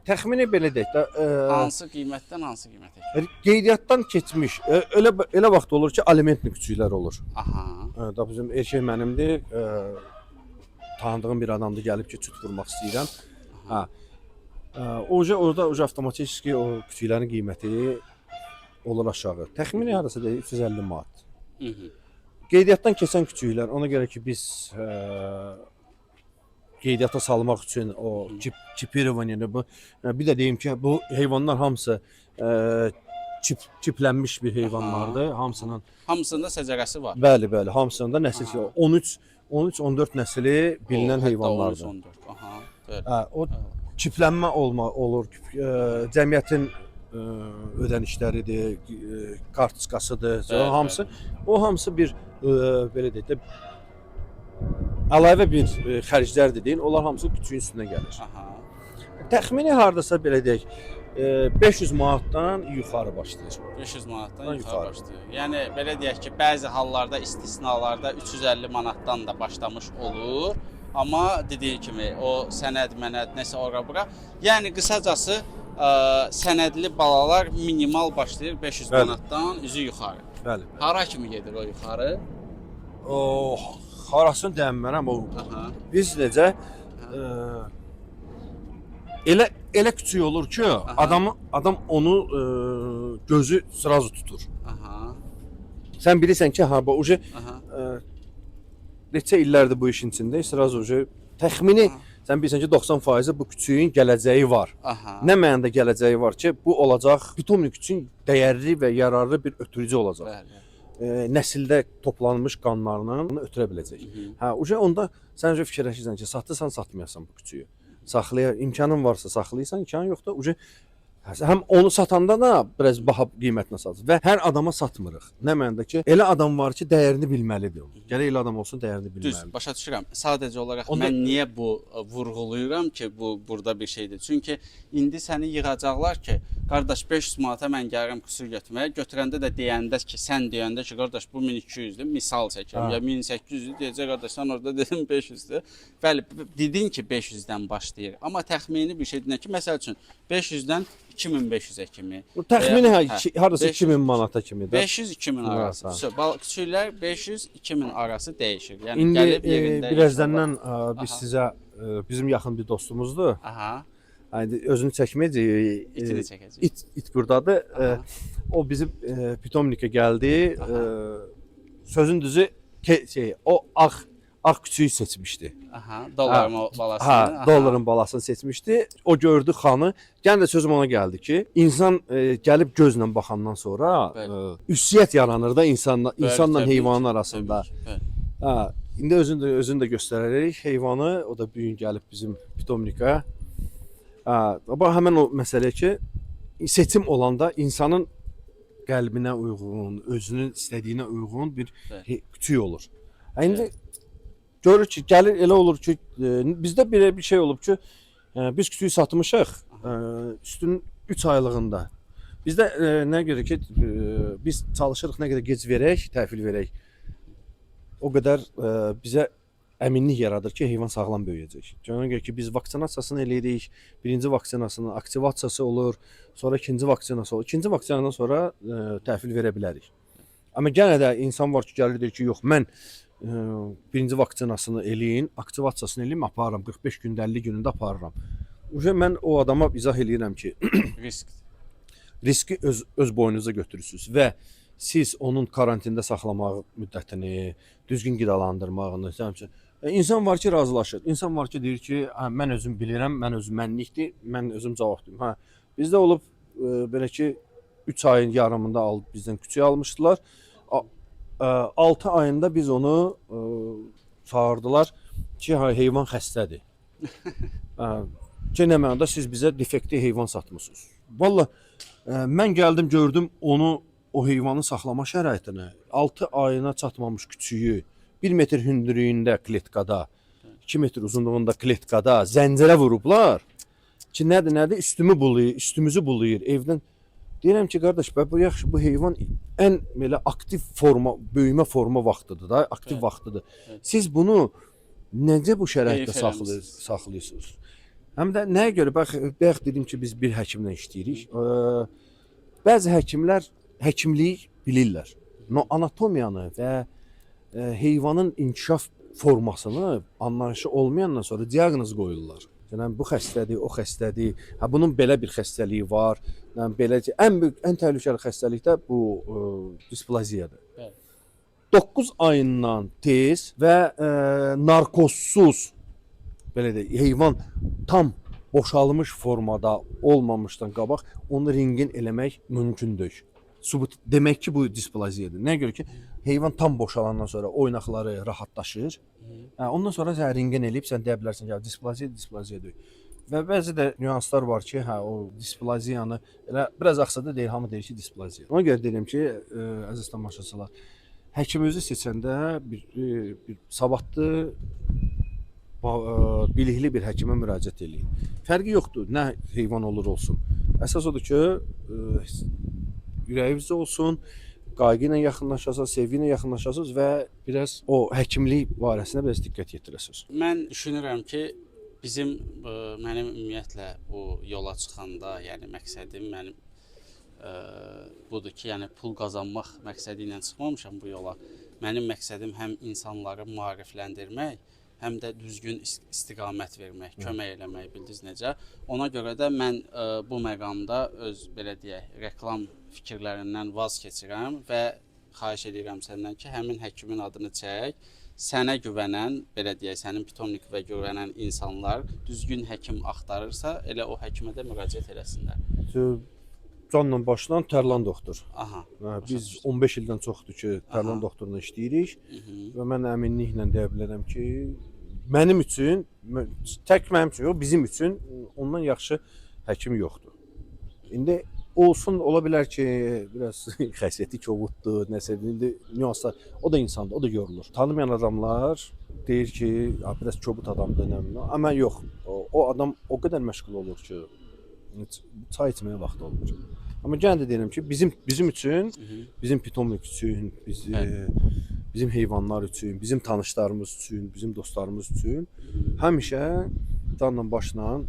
Təxmini belə deyək də, Hansı qiymətdən hansı qiymətə? qeydiyyatdan keçmiş. Elə vaxt olur ki, alimentli küçüklər olur. Aha. Da bizim erkək mənimdir. Tanıdığım bir adamdır, gəlib ki, süt vurmaq istəyirəm. Hə. Orada avtomatik o küçüklərin qiyməti olur aşağı. Təxmini hardasa 350 manat. Qeydiyyatdan keçən küçüklər, ona görə ki, biz qeydiyyata salmaq üçün o çipirovaniyəni bu bir də deyim ki, bu heyvanlar hamısı çiplənmiş bir heyvanlardır. Hamısında səcərəsi var. Bəli, hamısında nəsil 13-14 nəsli bilinən heyvanlardır. 13-14. Aha. Bəli. O çiplənmə olur. Cəmiyyətin ödənişləridir, kartçkasıdır. Bəli, Hamısı bir belə deyək də əlavə bir xərclərdir deyin. Onlar hamısı küçüyün üstünə gəlir. Aha. Təxmini hardasa belə deyək 500 manatdan yuxarı başlayır. 500 manatdan yuxarı yuxarı. başlayır. Yəni belə deyək ki, bəzi hallarda istisnalarda 350 manatdan da başlamış olur. Amma dediyi kimi o sənəd, mənəd nəsə ora-bura. Yəni qısacası sənədli balalar minimal başlayır 500 Bəli. manatdan üzü yuxarı. Bəli. Hara kimi gedir o yuxarı? O harasını deyənmərəm o. Aha. Biz necə elə küçük olur ki, adam onu gözü sırazı tutur. Aha. Sən bilirsən ki, ha bu uje Aha. neçə illərdir bu işin içindəyik, sırazı uje təxmini sən bilirsən ki, 90% bu küçüyün gələcəyi var. Aha. Nə mənada gələcəyi var ki, bu olacaq pitomnik üçün dəyərli və yararlı bir ötürücü olacaq. Bəli. Nəsildə toplanmış qanlarla bunu ötürə biləcək. Hə, uje onda sən uje fikirləşirsən ki, satırsan, satmayasan bu küçüyü. Saxlaya imkanın varsa saxlayırsan, imkanın yoxdur. Uje həm onu satanda da biraz baha qiymətlə satır və hər adama satmırıq. Nə mənada ki, elə adam var ki, dəyərini bilməlidir. Gərək elə adam olsun, dəyərini Düz, bilməlidir. başa düşürəm. Sadəcə olaraq Onda- mən niyə bu vurğulayıram ki, bu burada bir şeydir. Çünki indi səni yığacaqlar ki, qardaş 500 manata mən gəlirəm qüsur götürməyə. Götürəndə də deyəndə ki, sən deyəndə ki, qardaş bu 1200-dür, misal çəkirəm. Ha. Ya 1800-dür, deyəcək qardaş sən orada dedin 500-dür. Bəli, dedin ki 500-dən başlayır. Amma təxmini bir şey deyən ki, məsəl üçün 500-dən 2500-ə kimi. Bu təxmini hardasa 500 2000 manata kimidir. 500-2000 arası. Küçüklər 500-2000 arası dəyişir. Yəni İndi gəlib yerində birazdan biz Aha. sizə bizim yaxın bir dostumuzdur. Aha. Yəni özünü çəkməyəcək. İtini çəkəcək. İt burdadır. O bizim pitomnikə gəldi. Sözün düzü o ağ küçüyü seçmişdi. Aha, dolların o balasını. Ha, Aha. dolların balasını seçmişdi. O gördü xanı. Gən də sözüm ona gəldi ki, insan gəlib gözlə baxandan sonra Bəli. üssiyyət yaranır da insanla Bəli, heyvanın təbii ki, arasında. təbii ki, bəli. Ha, indi özünü də göstərərik heyvanı. O da bu gün gəlib bizim pitomnikə. Ha, amma həmin o məsələ ki, seçim olanda insanın qəlbinə uyğun, özünün istədiyinə uyğun bir küçük olur. İndi görür ki, gəlir elə olur ki, bizdə belə bir şey olub ki, biz küçüyü satmışıq üstünün 3 aylığında. Bizdə nə görə ki, biz çalışırıq nə qədər gec verək, təhvil verək. O qədər bizə əminlik yaradır ki, heyvan sağlam böyüyəcək. Ona görə ki, biz vaksinasiyasını eləyirik. Birinci vaksinasının aktivasiyası olur, sonra ikinci vaksinası olur. İkinci vaksinadan sonra təhvil verə bilərik. Amma yenə də insan var ki, gəlir deyir ki, yox, mən birinci vaksinasını eləyin, aktivasiyasını eləyim, aparıram. 45 gündə, 50 günündə aparıram. Mən o adama izah eləyirəm ki, riski öz boynunuza götürürsünüz və siz onun karantində saxlamaq müddətini, düzgün qidalandırmağını, insan var ki, razılaşır. İnsan var ki, deyir ki, mən özüm bilirəm, mən özüm mənlikdir, mən özüm cavabdayım. Hə, bizdə olub belə ki, 3 ayın yarımında bizdən küçük almışdılar. 6 ayında biz onu çağırdılar ki, heyvan xəstədir. Ki, nə mənada siz bizə defekti heyvan satmısınız. Vallahi mən gəldim, gördüm onu, o heyvanı saxlama şəraitini, 6 ayına çatmamış küçüyü, 1 metr hündürlüyündə kletkada, 2 metr uzunluğunda kletkada zəncirə vurublar. Ki, nədir, üstümüzü bulayır, evdən. Deyirəm ki, qardaş, bu yaxşı, bu heyvan ən belə aktiv forma, böyümə forma vaxtıdır da, aktiv vaxtıdır. Siz bunu necə bu şəraitdə saxlayırsınız? Həm də nəyə görə, bayaq dedim ki, biz bir həkimlə işləyirik. Bəzi həkimlər həkimliyi bilirlər. Anatomiyanı və heyvanın inkişaf formasını anlayışı olmayandan sonra diaqnoz qoyurlar. Yəni bu xəstədir, o xəstədir. Hə bunun belə bir xəstəliyi var. Yəni beləcə ən təhlükəli xəstəlik də bu displaziyadır. Bəli. 9 ayından tez və narkozsuz belə də heyvan tam boşalmış formada olmamışdan qabaq onu rentgen eləmək mümkündür. Sübut demək ki, bu displaziyadır. Nəyə görə ki, heyvan tam boşalandan sonra oynaqları rahatlaşır. Ondan sonra sən rentgen eləyib sən deyə bilərsən ki, displaziyadır. Və bəzi də nüanslar var ki, o displaziyanı elə biraz axsada deyir, hamı deyir ki, displaziya. Ona görə deyirəm ki, əziz tamaşaçılar, həkiminizi seçəndə bir savadlı, bilikli bir həkimə müraciət eləyin. Fərqi yoxdur, nə heyvan olur olsun. Əsas odur ki, ürəyinizdə olsun, qayğı ilə yaxınlaşasınız, sevgi ilə yaxınlaşasınız və biraz o həkimlik barəsində biraz diqqət yetirəsiniz. Mən düşünürəm ki, mənim ümumiyyətlə bu yola çıxanda, yəni məqsədim mənim budur ki, yəni pul qazanmaq məqsədi ilə çıxmamışam bu yola. Mənim məqsədim həm insanları maarifləndirmək, həm də düzgün istiqamət vermək, kömək eləmək, bildiniz necə. Ona görə də mən bu məqamda öz belə deyək, reklam fikirlərindən vaz keçirəm və xahiş edirəm səndən ki, həmin həkimin adını çək. Sənə güvənən, belə deyək, sənin pitomnikə güvənən insanlar düzgün həkim axtarırsa, elə o həkimə də müraciət eləsinlər. Canla başlan Tərlan doktor. Aha. Biz 15 ildən çoxdur ki, Tərlan doktorla işləyirik və mən əminliklə deyə bilərəm ki, mənim üçün, tək mənim üçün yox, bizim üçün ondan yaxşı həkim yoxdur. İndi olsun, ola bilər ki, biraz xəsiyyəti kovuddur, nəsə, indi nüanslar, o da insandır, o da yorulur. Tanımayan adamlar deyir ki, biraz kobud adamdır, nə bilim. Amma yox, o adam o qədər məşğul olur ki, çay içməyə vaxt olmur. Amma yenə də deyirəm ki, bizim üçün, bizim pitomnik üçün, bizim heyvanlar üçün, bizim tanışlarımız üçün, bizim dostlarımız üçün həmişə canla başla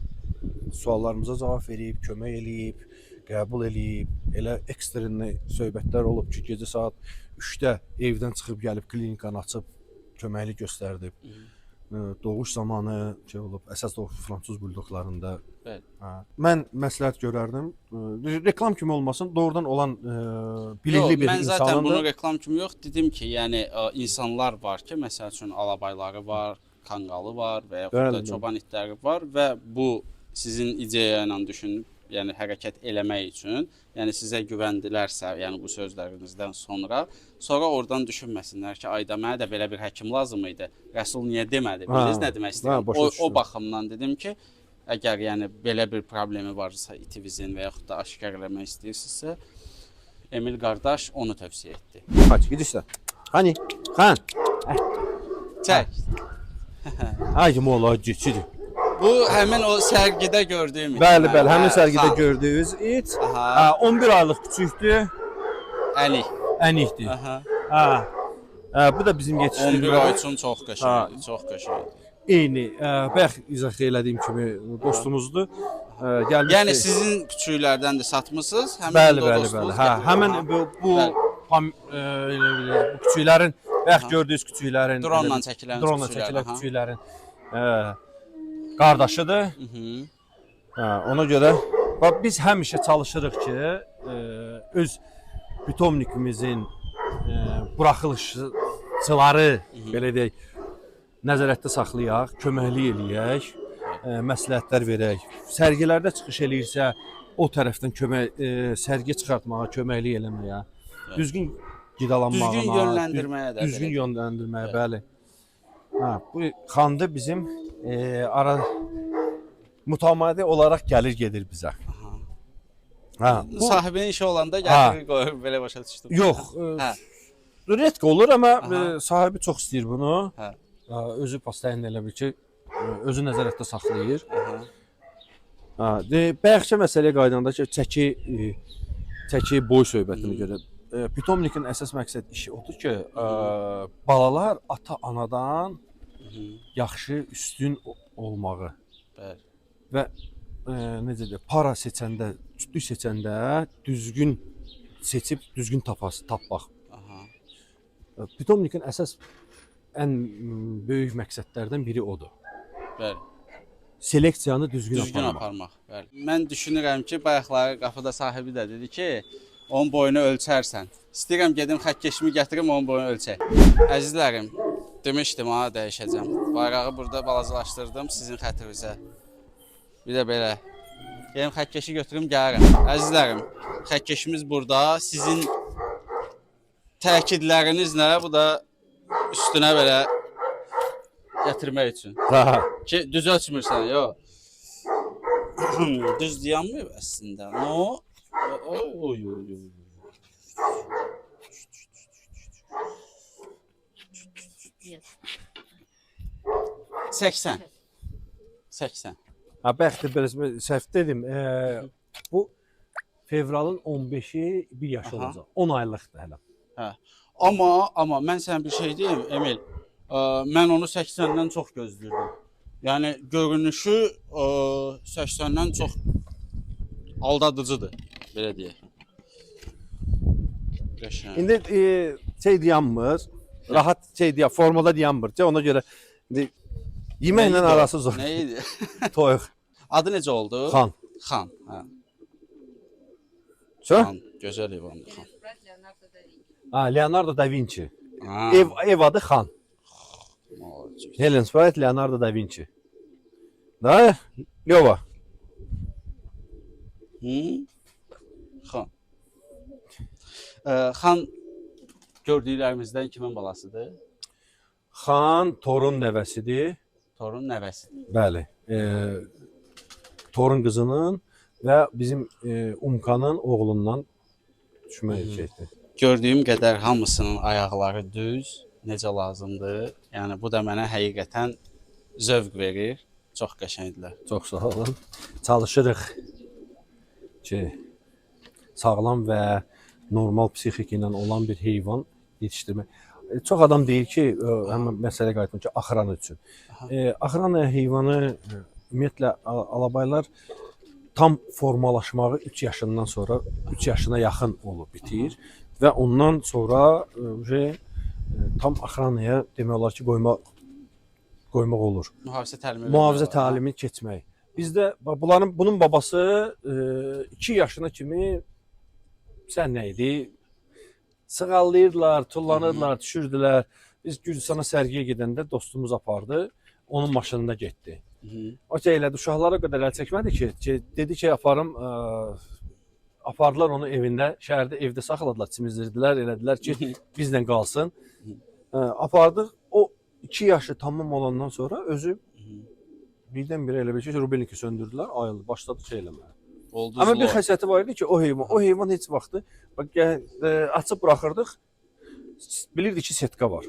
suallarımıza cavab verib, kömək eləyib, qəbul eləyib, elə ekstreni söhbətlər olub ki, gecə saat 3-də evdən çıxıb gəlib klinikanı açıb köməklik göstərdib. Doğuş zamanı şey olub, əsas doğuş fransız buldoqlarında. Mən məsləhət görərdim. Reklam kimi olmasın, doğrudan olan bilikli bir insandır. Mən zaten bunu reklam kimi yox, dedim ki, yəni insanlar var ki, məsəl üçün alabayları var, kanqalı var və yaxud da çoban itləri var və bu sizin ideya ilə düşünüb, yəni hərəkət eləmək üçün, yəni sizə güvəndilərsə, yəni bu sözlərinizdən sonra oradan düşünməsinlər ki, ayda mənə də belə bir həkim lazım idi. Rəsul niyə demədi? Bilirsiniz nə demək istəyirəm? O baxımdan dedim ki, əgər yəni belə bir problemi varsa itivizin və yaxud da aşkar eləmək istəyirsinizsə, Emil qardaş onu tövsiyə etdi. Hadi gidirsən. Hani? Xan. Çək. Ay mola keçidir. Bu həmin o sərgidə gördüyüm it. Bəli, həmin sərgidə gördüyünüz it. 11 aylıq küçükdür. Ənikdir. Bu da bizim yetişdirmə. 11 ay üçün çox qəşəngdir, çox qəşəngdir. Eyni, bayaq izah elədiyim kimi dostumuzdur. Yəni sizin küçüklərdən də satmısınız? Bəli. Həmin bu küçüklərin, bayaq gördüyünüz küçüklərin, dronla çəkilən küçüklərin qardaşıdır. Ona görə biz həmişə çalışırıq ki, öz pitomnikimizin buraxılışçıları belə deyək, nəzarətdə saxlayaq, köməklik eləyək, məsləhətlər verək. Sərgilərdə çıxış eləyirsə, o tərəfdən sərgi çıxartmağa, köməklik eləməyə, düzgün qidalanmağına, düzgün yönləndirməyə, bəli. Bu xandı bizim mütəmadi olaraq gəlir gedir bizə. Sahibinin işi olanda gəlir qoyur, belə başa düşdüm. Yox, redk olur, amma sahibi çox istəyir bunu. Özü pastayan elə bil ki, özü nəzarətdə saxlayır. Bayaqca məsələyə qaydanda ki, çəki boy söhbətinə görə. Pitomnikin əsas məqsəd işi odur ki, balalar ata-anadan yaxşı, üstün olmağı və necə deyək, para seçəndə, cütlük seçəndə düzgün seçib, düzgün tapmaq. Pitomnikin əsas ən böyük məqsədlərdən biri odur. Bəli. Seleksiyanı düzgün aparmaq. Bəli. Mən düşünürəm ki, bayaqları qapıda sahibi də dedi ki, onun boyunu ölçərsən. İstəyirəm gedim xəkkeşimi gətirim, onun boyunu ölçək. Əzizlərim, demişdim ha, dəyişəcəm. Bayrağı burada balacalaşdırdım sizin xətrinizə. Bir də belə. Gedim xəkkeşi götürüm, gəlirəm. Əzizlərim, xəkkeşimiz burada. Sizin təkidlərinizlə bu da üstünə belə gətirmək üçün. Ki, düz ölçmürsən, yox. Düz dayanmıyor əslində. No. Oy. 80. Bəxtdir, belə səhv dedim. Bu fevralın 15-i 1 yaş olacaq. 10 aylıqdır hələ. Amma mən sənə bir şey deyim, Emil. Mən onu 80-dən çox gözləyirdim. Yəni görünüşü 80-dən çox aldadıcıdır, belə deyək. Qəşəng. İndi şey dayanmır. Rahat şey deyə, formada dayanmır. Ona görə indi yeməklə Nə idi o? arası zor. Nə idi? Toyuq. Adı necə oldu? Xan. Xan. Hə. Sə? Xan. Gözəl heyvandır xan. Брат Леонардо да Винчи. Ha, Leonardo da Vinci. Ha. Ev adı Xan. Молодец. Helen Sprite, Leonardo da Vinci. Da, Lova. Hı? Xan. Xan gördüklərimizdən kimin balasıdır? Xan Torun nəvəsidir. Torun nəvəsidir. Bəli. Torun qızının və bizim Umkanın oğlundan düşmə erkəkdir. Gördüyüm qədər hamısının ayaqları düz, necə lazımdır. Yəni bu da mənə həqiqətən zövq verir. Çox qəşəngdirlər. Çox sağ olun. Çalışırıq ki, sağlam və normal psixik ilə olan bir heyvan yetişdirmək. Çox adam deyir ki, həmin məsələ qayıtmış ki, axıran üçün. Axıran heyvanı ümumiyyətlə alabaylar tam formalaşmağı 3 yaşından sonra 3 yaşına yaxın olub bitir və ondan sonra tam axranaya demək olar ki, qoymaq olur. Mühafizə təlimi. Mühafizə təlimi keçmək. Bizdə bunun babası 2 yaşına kimi sən nə idi? Sığallayırdılar, tullanırdılar, düşürdülər. Biz Gürcistana sərgiyə gedəndə dostumuz apardı, onun maşınında getdi. O şey elədi, uşaqlara qədər əl çəkmədi ki, dedi ki, apardılar onu evində, şəhərdə evdə saxladılar, çimizdirdilər, elədilər ki, bizlə qalsın. Apardıq, o 2 yaşı tamam olandan sonra özü birdən-birə elə bir şey, Rubelninki söndürdülər, ayıldı, başladı şey eləməyə. Amma bir xəsiyyəti var idi ki, o heyvan heç vaxtı açıb buraxırdıq, bilirdi ki, setka var.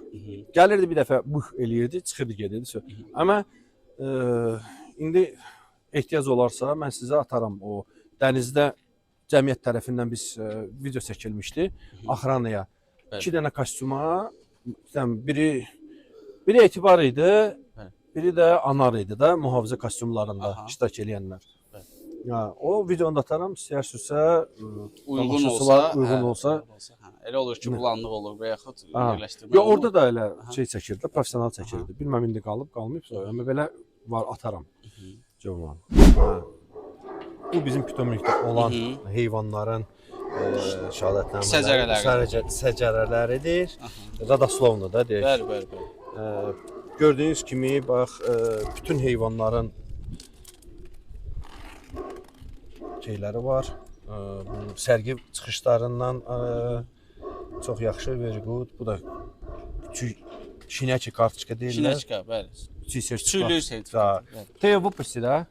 Gəlirdi bir dəfə buh eləyirdi, çıxırdı, gedirdi. Amma indi ehtiyac olarsa mən sizə ataram o dənizdə cəmiyyət tərəfindən biz video çəkilmişdi Axranaya. 2 dənə kostyuma, biri Etibar idi, biri də Anar idi da mühafizə kostyumlarında iştirak edənlər. O videonu da ataram, istəyirsinizsə uyğun olsa, elə olur ki, bulanlıq olur və yaxud birləşdirmə. Yox, orada da elə şey çəkirdi, professional çəkirdi. Bilməm indi qalmayıb, amma belə var, ataram. Bu bizim pitomlikdə olan heyvanların səcərələridir. Radoslovna da deyək. Bəli. Gördüyünüz kimi, bax, bütün heyvanların şeyləri var. Sərgi çıxışlarından çox yaxşı, very good. Bu da şinəki kartışka deyirlər. Şinəçka, bəli. Çüylü sertifikat. Ты выпусти, да?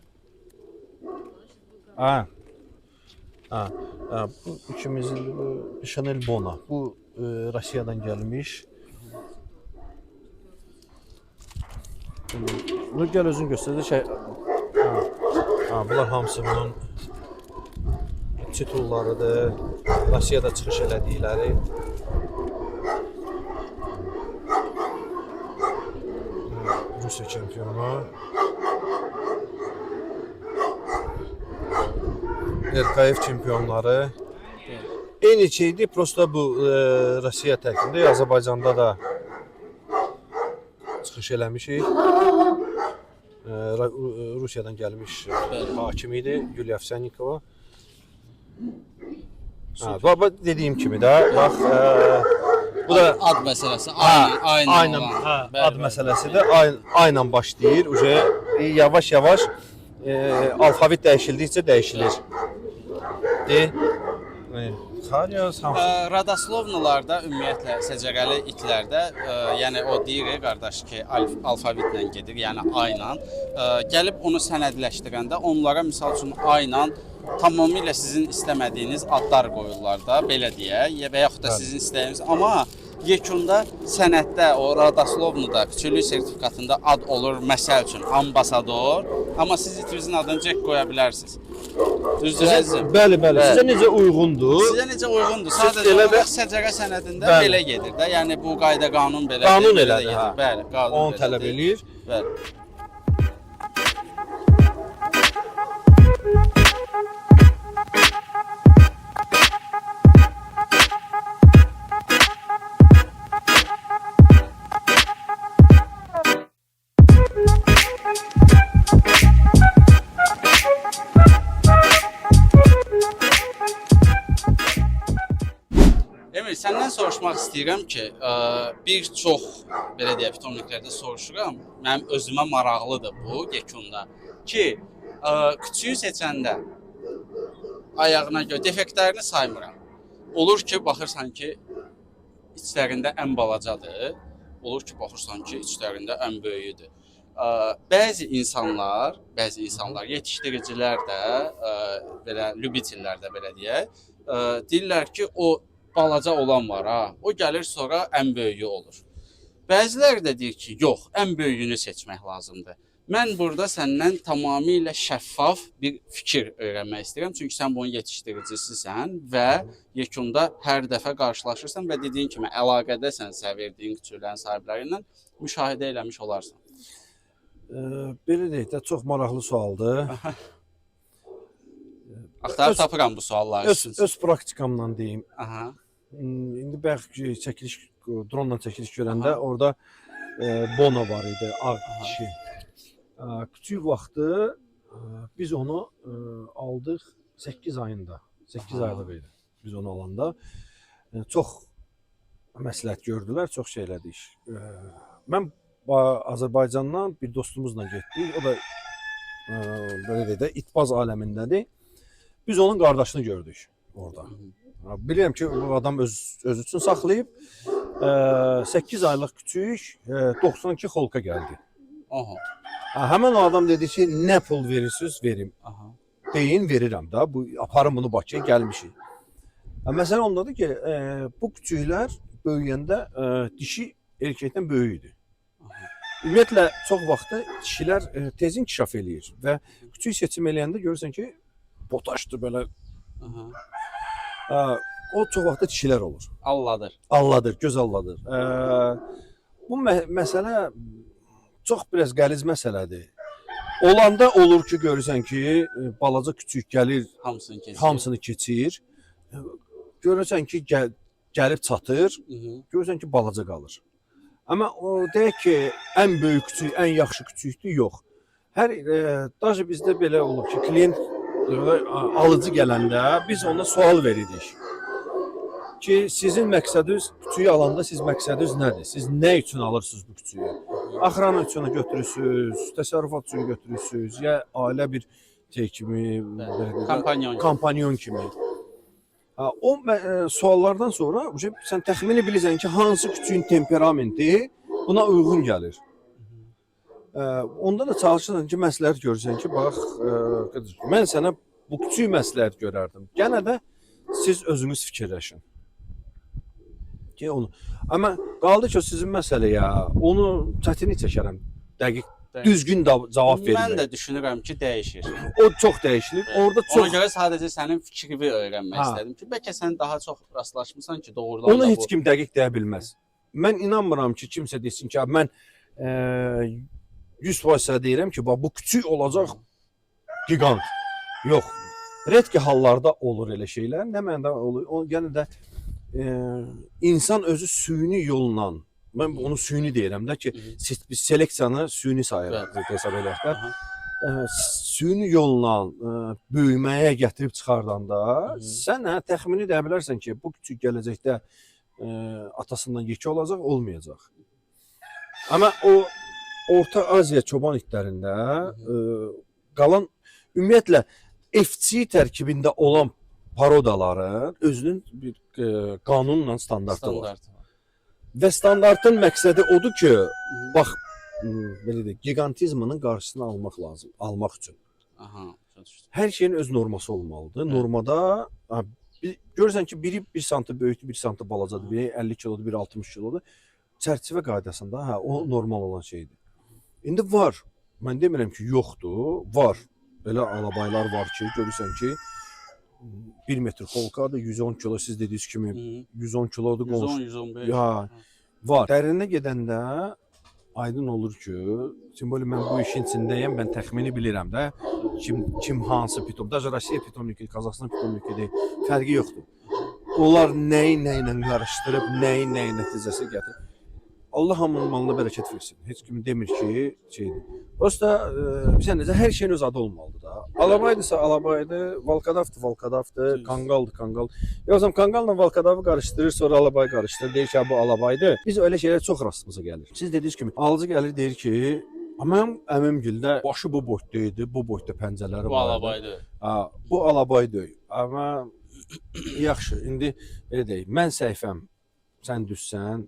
Bu ikimizin Chanel Bona. Bu Rusiyadan gəlmiş. Bunu gəl özün göstər. Bunlar hamısı bunun titullarıdır. Rusiyada çıxış elədikləri. Rusiya çempionu. Erkayev çempionları. Eyni şeydir, prosta bu Rusiya tərkibində, Azərbaycanda da çıxış eləmişik. Rusiyadan gəlmiş hakim idi, Yuliya Ovsyannikova. Dediyim kimi də, bax, bu da ad məsələsi, aynen ad məsələsidir. Aynen başlayır, yavaş-yavaş alfabet dəyişildikcə dəyişilir. Radoslovnalarda ümumiyyətlə səcərəli itlərdə, yəni o deyir qardaş ki, alfabetlə gedir, yəni ayla. Gəlib onu sənədləşdirəndə onlara misal üçün ayla tamamilə sizin istəmədiyiniz adlar qoyurlar da, belə deyək, və yaxud da sizin istədiyiniz. Amma yekunda sənəddə, o Radoslovnada, küçüklük sertifikatında ad olur, məsəl üçün ambasador, amma siz itinizin adını Jack qoya bilərsiniz. Düzdür, əzizim? Bəli. Sizə necə uyğundur? Sizə necə uyğundur? Sadəcə olaraq səcərə sənədində belə gedir də. Yəni bu qayda qanun belədir. Qanun elədir, hə. Bəli, qanun onu tələb eləyir. Bəli. soruşmaq istəyirəm ki, bir çox belə deyək, pitomniklərdə soruşuram. Mənim özümə maraqlıdır bu yekunda ki, küçüyü seçəndə ayağına görə defektlərini saymıram. Olur ki, baxırsan ki, içlərində ən balacadır. Olur ki, baxırsan ki, içlərində ən böyüyüdür. Bəzi insanlar yetişdiricilər də, belə lübitellər də belə deyək, deyirlər ki, o balaca olan var ha, o gəlir sonra ən böyüyü olur. Bəziləri də deyir ki, yox, ən böyüyünü seçmək lazımdır. Mən burada səndən tamamilə şəffaf bir fikir öyrənmək istəyirəm. Çünki sən bunun yetişdiricisisən və yekunda hər dəfə qarşılaşırsan və dediyin kimi əlaqədəsənsə verdiyin küçüklərin sahibləri ilə müşahidə eləmiş olarsan. Belə deyək də, çox maraqlı sualdır. Axtarıb tapıram bu sualları üçün. Öz praktikamdan deyim. Aha. İndi bayaq çəkiliş, dronla çəkiliş görəndə orada Bono var idi, ağ kişi. Küçük vaxtı biz onu aldıq 8 ayında. 8 aylıq idi biz onu alanda. Çox məsləhət gördülər, çox şey elədik. Mən Azərbaycandan bir dostumuzla getdik. O da belə deyək də itbaz aləmindədir. Biz onun qardaşını gördük orada. Bilirəm ki, bu adam öz üçün saxlayıb 8 aylıq küçük 92 xolka gəldi. Aha. Həmin o adam dedi ki, nə pul verirsiniz, verim. Aha. Deyin, verirəm da. Bu aparım bunu Bakıya, gəlmişik. Məsələn ondadır ki, bu küçüklər böyüyəndə dişi erkəkdən böyük idi. Ümumiyyətlə çox vaxtı dişilər tez inkişaf eləyir və küçük seçim eləyəndə görürsən ki, potaşdır belə. Aha. O çox vaxtı dişilər olur. Alladır. Alladır, göz alladır. Bu məsələ çox biraz qəliz məsələdir. Olanda olur ki, görürsən ki, balaca küçük gəlir, hamısını keçir. Görürsən ki, gəlib çatır, görürsən ki, balaca qalır. Amma o deyək ki, ən böyük küçük, ən yaxşı küçükdür, yox. Daha bizdə belə olur ki, klient alıcı gələndə biz ona sual veririk. Ki, sizin məqsədiniz, küçüyü alanda siz məqsədiniz nədir? Siz nə üçün alırsınız bu küçüyü? Axrana üçün götürürsünüz, təsərrüfat üçün götürürsünüz, ya ailə bir kimi, kompanyon kimi. O suallardan sonra sən təxmini bilirsən ki, hansı küçüyün temperamenti buna uyğun gəlir. Onda da çalışırsan ki, məsləhət görürsən ki, bax, mən sənə bu küçüyü məsləhət görərdim. Gənə də siz özünüz fikirləşin. Amma qaldı ki, sizin məsələyə, onu çətinlik çəkərəm, dəqiq, düzgün cavab vermək. Mən də düşünürəm ki, dəyişir. O çox dəyişir. Ona görə sadəcə sənin fikrini öyrənmək istədim ki, bəlkə sən daha çox rastlaşmısan ki, doğrudan da bu. Onu heç kim dəqiq deyə bilməz. Mən inanmıram ki, kimsə desin ki, mən 100% deyirəm ki, bu küçük olacaq gigant. Yox. Redki hallarda olur elə şeylər. Nə məndə olur? O yəni də insan özü süni yolla, mən onu süni deyirəm də ki, biz seleksiyanı süni sayırıq hesab eləyək də. Süni yolla böyüməyə gətirib çıxardanda sən təxmini deyə bilərsən ki, bu küçük gələcəkdə atasından yekə olacaq, olmayacaq. Amma o Orta Aziya çoban itlərində qalan ümumiyyətlə FC tərkibində olan parodaların özünün bir qanunla standartı var. Və standartın məqsədi odur ki, bax, belə deyək, gigantizminin qarşısını almaq lazım, almaq üçün. Hər şeyin öz norması olmalıdır. Normada görürsən ki, biri 1 sm böyükdür, 1 sm balacadır, biri 50 kilodur, biri 60 kilodur. Çərçivə qaydasında o normal olan şeydir. İndi var. Mən demirəm ki, yoxdur, var. Belə alabaylar var ki, görürsən ki, 1 metr xolkadır, 110 kilo, siz dediyiniz kimi 110 kilodur. 110-115. Ya, var. Dərinə gedəndə aydın olur ki, simvoli mən bu işin içindəyəm, mən təxmini bilirəm də, kim hansı pitom, da Rusiya pitomniki, Qazaxıstan pitomniki fərqi yoxdur. Onlar nəyi ilə qarışdırıb, nəyi nəticəsi gətirib. Allah hamının malına bərəkət versin. Heç kim demir ki, şeydir. Prosta bizə necə hər şeyin öz adı olmalıdır da. Alabaydısa alabaydı, Valkadavdır Valkadavdır, Kangaldır Kangal. Yoxsa Kanqalla Valkadavı qarışdırır, sonra alabay qarışdırır, deyir ki, bu alabaydı. Biz öyle şeylər çox rastımıza gəlir. Siz dediniz kimi, alıcı gəlir deyir ki, mənim əmimgildə başı bu boyda idi, bu boyda pəncələri Bu vardı. alabaydı. Ha, bu alabaydı. Amma yaxşı, indi belə deyək, mən səhifəm, sən düzsən,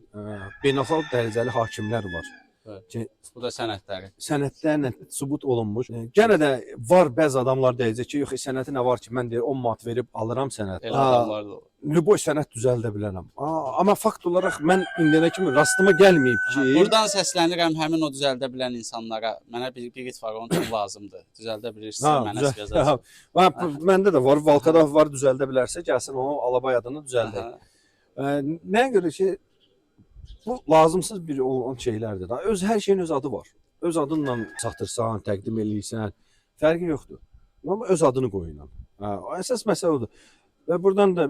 beynəlxalq dərəcəli hakimlər var. Evet. Bu da sənədləri. Sənədlərlə sübut olunmuş. Gənə də var bəzi adamlar deyəcək ki, yox, sənədi nə var ki, mən deyir 10 manat verib alıram sənəd. Elə adamlar da olur. Lüboy sənəd düzəldə bilənəm. Amma fakt olaraq mən indiyənə kimi rastıma gəlməyib ki, Buradan səslənirəm həmin o düzəldə bilən insanlara. Mənə bir it var, onun üçün lazımdır. Düzəldə bilirsən, mənə yazarsan. Məndə də var, Valkadav var, düzəldə bilərsə, gəlsin o alabay adını düzəldək. Nəyə görə ki, bu lazımsız bir olan şeylərdir da. Hər şeyin öz adı var. Öz adınla satırsan, təqdim eləyirsən, fərqi yoxdur. Amma öz adını qoyulan. Əsas məsələ odur. Və buradan da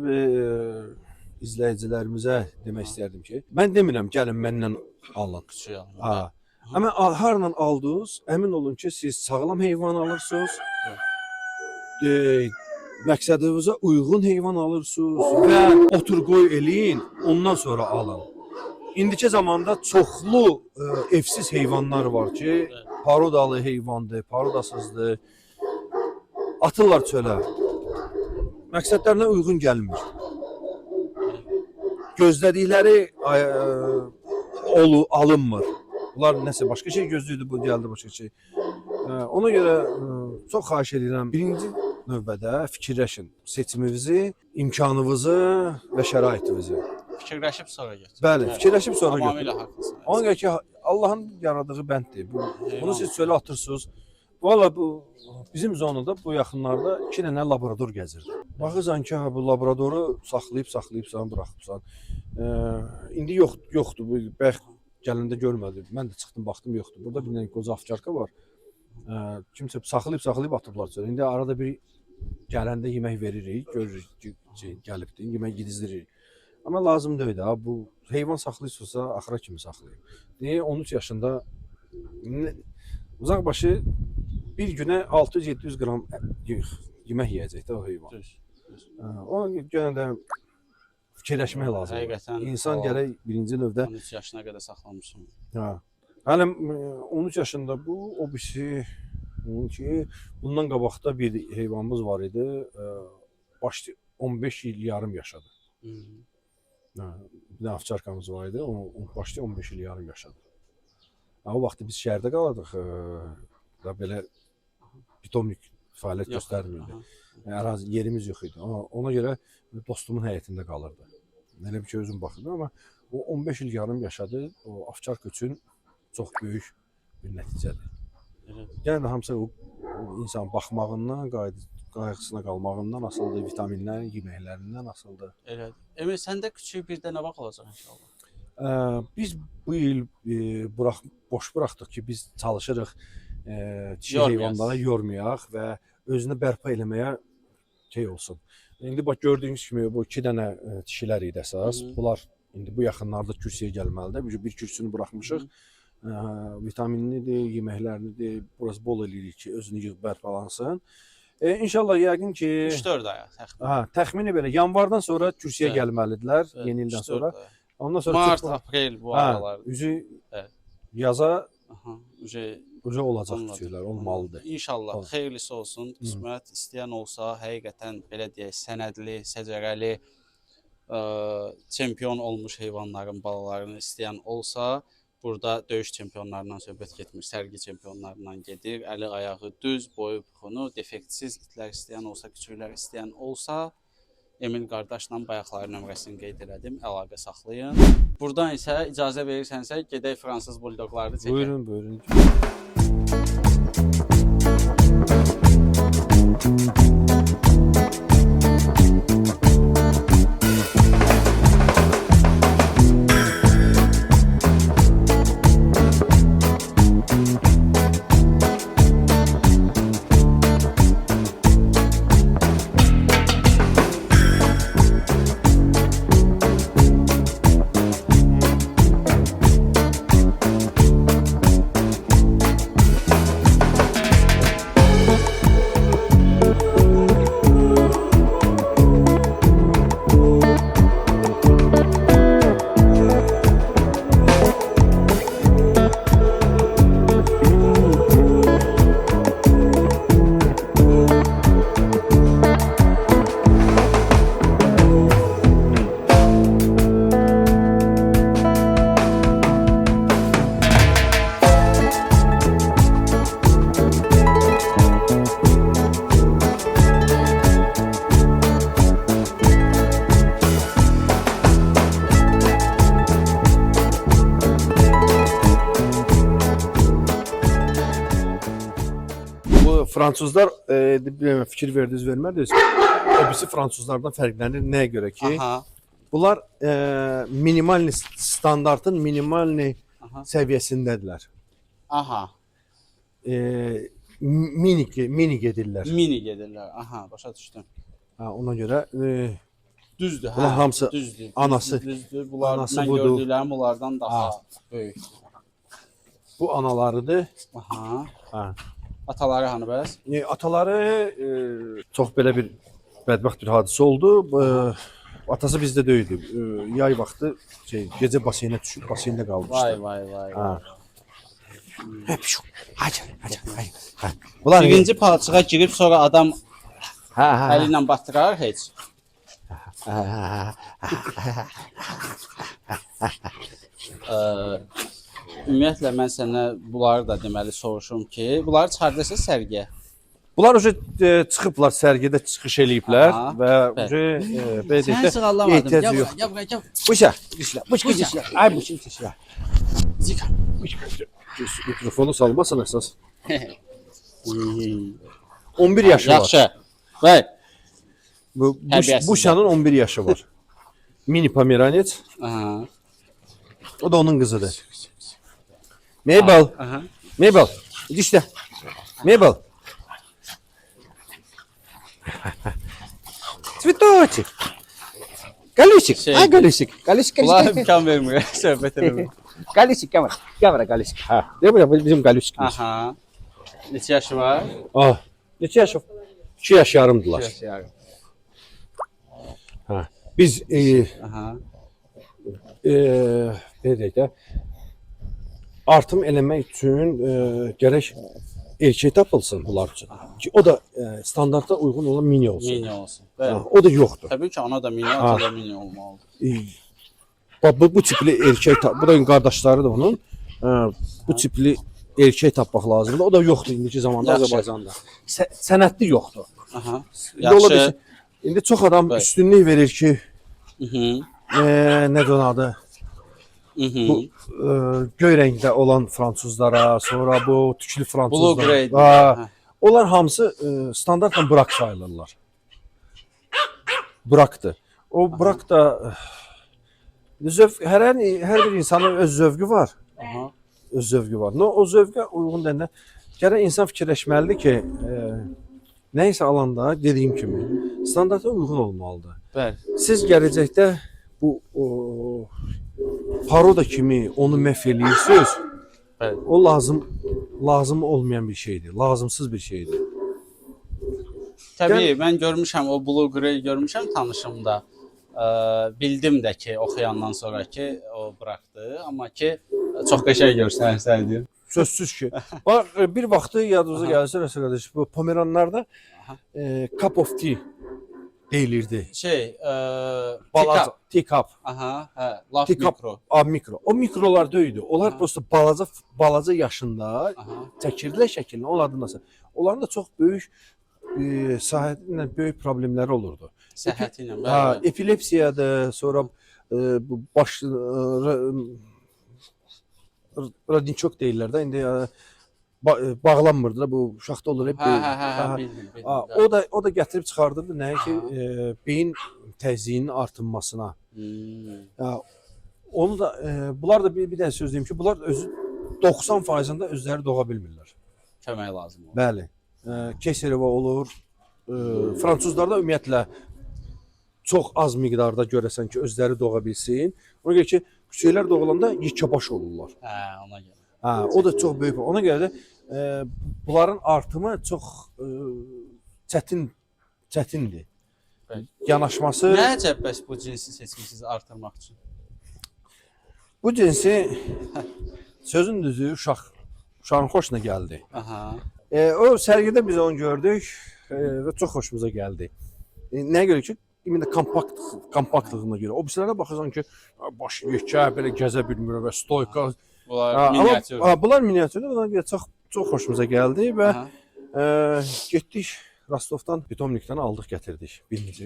izləyicilərimizə demək istərdim ki, mən demirəm gəlin məndən alın. Küçüyə alın. Amma harla aldınız, əmin olun ki, siz sağlam heyvan alırsınız. Məqsədinizə uyğun heyvan alırsınız və otur qoy eləyin, ondan sonra alın. İndiki zamanda çoxlu evsiz heyvanlar var ki, parodalı heyvandır, parodasızdır. Atırlar çölə. Məqsədlərinə uyğun gəlmir. Gözlədikləri alınmır. Bunlar nəsə başqa şey gözləyirdi, bu gəldi başqa şey. Ona görə çox xahiş edirəm, birinci növbədə fikirləşin seçiminizi, imkanınızı və şəraitinizi. Fikirləşib sonra get. Bəli, fikirləşib sonra get. Tamamilə haqlısın. Ona görə ki, Allahın yaradığı bənddir. Bunu siz çölə atırsınız. Valla bu bizim zonada bu yaxınlarda 2 dənə laborator gəzirdi. Baxırsan ki, bu laboratoru saxlayıbsan, buraxıbsan. İndi yoxdur. Bəx gələndə görmədim. Mən də çıxdım, baxdım, yoxdur. Burada bir dənə qoca afçarka var. Kimsə saxlayıb atıblar çölə. İndi arada bir gələndə yemək veririk, görürük ki, gəlibdir, yemək gedizdiririk. Amma lazım deyil də, bu heyvan saxlayırsa axıra kimi saxlayır. Deyə 13 yaşında uzaqbaşı bir günə 600-700 qram yemək yeyəcək də o heyvan. Ona görə də fikirləşmək lazımdır. Həqiqətən. İnsan gərək birinci növdə 13 yaşına qədər saxlamışam. Hələ 13 yaşında bu, o birisi ki, bundan qabaqda bir heyvanımız var idi. Başlı 15 il yarım yaşadı. Bir də afçarkamız var idi, başlı 15 il yarım yaşadı. O vaxtı biz şəhərdə qalırdıq, belə pitomnik fəaliyyət göstərmirdi. Ərazi yerimiz yox idi. Ona görə dostumun həyətində qalırdı. Elə bir ki, özüm baxırdım, amma o 15 il yarım yaşadı, o afçark üçün çox böyük bir nəticədir. Yəni də hamısı o insan baxmağından, qayğısına qalmağından asıldır, vitaminlərin, yeməklərindən asıldır. Elədir. Emil, səndə küçük bir dənə bax olacaq inşallah. Biz bu il boş buraxdıq ki, biz çalışırıq dişi heyvanlara yormayaq və özünü bərpa eləməyə şey olsun. İndi bax gördüyünüz kimi bu 2 dənə dişilər idi əsas. Bunlar indi bu yaxınlarda kürsüyə gəlməlidir. Bir kürsünü buraxmışıq. Vitaminlidir, yeməklərlidir. Burası bol eləyirik ki, özünü yığıb bərpalansın. İnşallah yəqin ki 3-4 aya təxminən. Təxmini belə yanvardan sonra kürsüyə gəlməlidirlər, yeni ildən sonra. Ondan sonra mart, aprel bu aralar. Üzü yaza uca olacaq küçüklər, olmalıdır. İnşallah xeyirlisi olsun. Qismət istəyən olsa, həqiqətən belə deyək, sənədli, səcərəli çempion olmuş heyvanların balalarını istəyən olsa, burada döyüş çempionlarından söhbət getmir, sərgi çempionlarından gedir. Əli ayağı düz, boyu buxunu, defektsiz itlər istəyən olsa, küçüklər istəyən olsa, Emil qardaşla bayaqları nömrəsini qeyd elədim, əlaqə saxlayın. Buradan isə icazə verirsənsə, gedək fransız buldoqlarını çəkək. Buyurun, buyurun. Fransızlar bilmem fikir verdiniz vermədiniz. O birisi Fransızlardan fərqlənir nəyə görə ki, Aha. bunlar minimal standartın minimal Aha. səviyyəsindədirlər. Aha. Mini gedirlər. Mini gedirlər. Aha, başa düşdüm. Ha, ona görə Düzdür, hə. bunlar hamısı Düzdür. anası. Düzdür. Bunlar Anası mən budur. gördüklərim onlardan daha böyük. bu analarıdır. Aha. Ha. Ataları hanı bəs? Ataları çox belə bir bədbəxt bir hadisə oldu. Atası bizdə deyildi. Yay vaxtı gecə baseynə düşüb, baseyndə qalmışdı. Vay. Ha. Hadi. Bunlar Birinci palçığa girib sonra adam hə. əli ilə batırar heç. Ümumiyyətlə mən sənə bunları da deməli soruşum ki, bunları çıxardırsa sərgiyə. Bunlar уже çıxıblar, sərgidə çıxış eləyiblər Aha, və belə Sən deyək də sığallamadım. ehtiyacı yox. Gel. Bu işlə. Ay bu işlə. Zika. Mikrofonu salmasan əsas. 11 yaşı var. Yaxşı. Bəy. Bu şanın 11 yaşı var. Mini Pomeraniec. Aha. O da onun kızıdır. Mabel. Aha. Mabel. İdi işte. Mabel. Цветочек. Галюсик. Şey- Ay Галюсик. Галюсик. Bunlar imkan vermiyor söhbət eləmək. Галюсик kamera. Kamera Галюсик. Ha. Değil mi? Bizim Галюсik. Aha. Neçə yaşı var? Ah. Neçə yaşı? 2 yaş yarımdılar. Yaşı yarım. Ha. Biz Aha. belə deyək də artım eləmək üçün gərək erkək tapılsın bunlar üçün. Ki o da standarta uyğun olan mini olsun. Mini olsun. Ha, Bəli. o da yoxdur. Təbii ki, ana da mini, ata da mini olmalıdır. Bu tipli erkək bu da qardaşları da onun. Bu tipli erkək tapmaq lazımdır. O da yoxdur indiki zamanda Yaxşı. Azərbaycanda. Sənədli yoxdur. Aha. İndi ola Yaxşı. bilsin. İndi çox adam Bəli. üstünlük verir ki, Mhm. nədir onun adı? Mhm. Bu göy rəngdə olan fransızlara, sonra bu tüklü Blue fransızlara. grade. Ha, onlar hamısı standartla bırak sayılırlar. Bıraktı. O bırak da hər bir insanın öz zövqü var. Aha. Öz zövqü var. O zövqə uyğun deyəndə gərək insan fikirləşməlidir ki, nəysə alanda dediyim kimi standarta uyğun olmalıdır. Bəli. Siz gələcəkdə bu paroda kimi onu məhv eləyirsiniz. Bəli. O lazım olmayan bir şeydir. Lazımsız bir şeydir. Təbii, mən görmüşəm o Blue Grey görmüşəm tanışımda. Bildim də ki, oxuyandan sonra ki, o buraxdı, amma ki çox qəşəng görsənsəydi. Sözsüz ki. Bax bir vaxtı yadınıza gəlsə Rəsul qardaş, bu Pomeranlarda cup of tea deyilirdi. Balaca teacup. Aha, hə, laf Teacup, mikro. mikro. O mikrolar deyildi. Onlar Aha. prosta balaca yaşında Aha. çəkirlər şəklində. Onlardan nasıl? Onların da çox böyük səhhətlə böyük problemləri olurdu. Səhhəti ilə, Ha, bəli. epilepsiyadır, sonra bu baş radinçok deyirlər də indi bağlanmırdı da bu uşaqda olur hep. Hə, bildim. O da gətirib çıxardırdı nəyə ki beyin təzyiqinin artırmasına. Ya, onu da bunlar da bir dənə söz deyim ki, bunlar özü 90%'ında özləri doğa bilmirlər. Kömək lazım olur. Bəli. Keserova olur. Fransızlarda ümumiyyətlə çox az miqdarda görəsən ki, özləri doğa bilsin. Ona görə ki, küçüklər doğulanda yekəbaş olurlar. Hə, ona görə. Ha, o da çox böyük. Ona görə də bunların artımı çox çətindir. Bəli. Yanaşması. Nə əcəb bəs bu cinsi seçmisiniz artırmaq üçün? Bu cinsi sözün düzü uşağın xoşuna gəldi. Aha. O sərgidə biz onu gördük və çox xoşumuza gəldi. Nəyə görə ki, indi kompaktlığına görə. O birisilərə baxırsan ki, başı yekə, belə gəzə bilmir və stoyka. Bunlar miniatür. Amma bunlar miniatürdə, buna görə çox xoşumuza gəldi və getdik Rostovdan, Pitomnikdən aldıq, gətirdik. Birinci.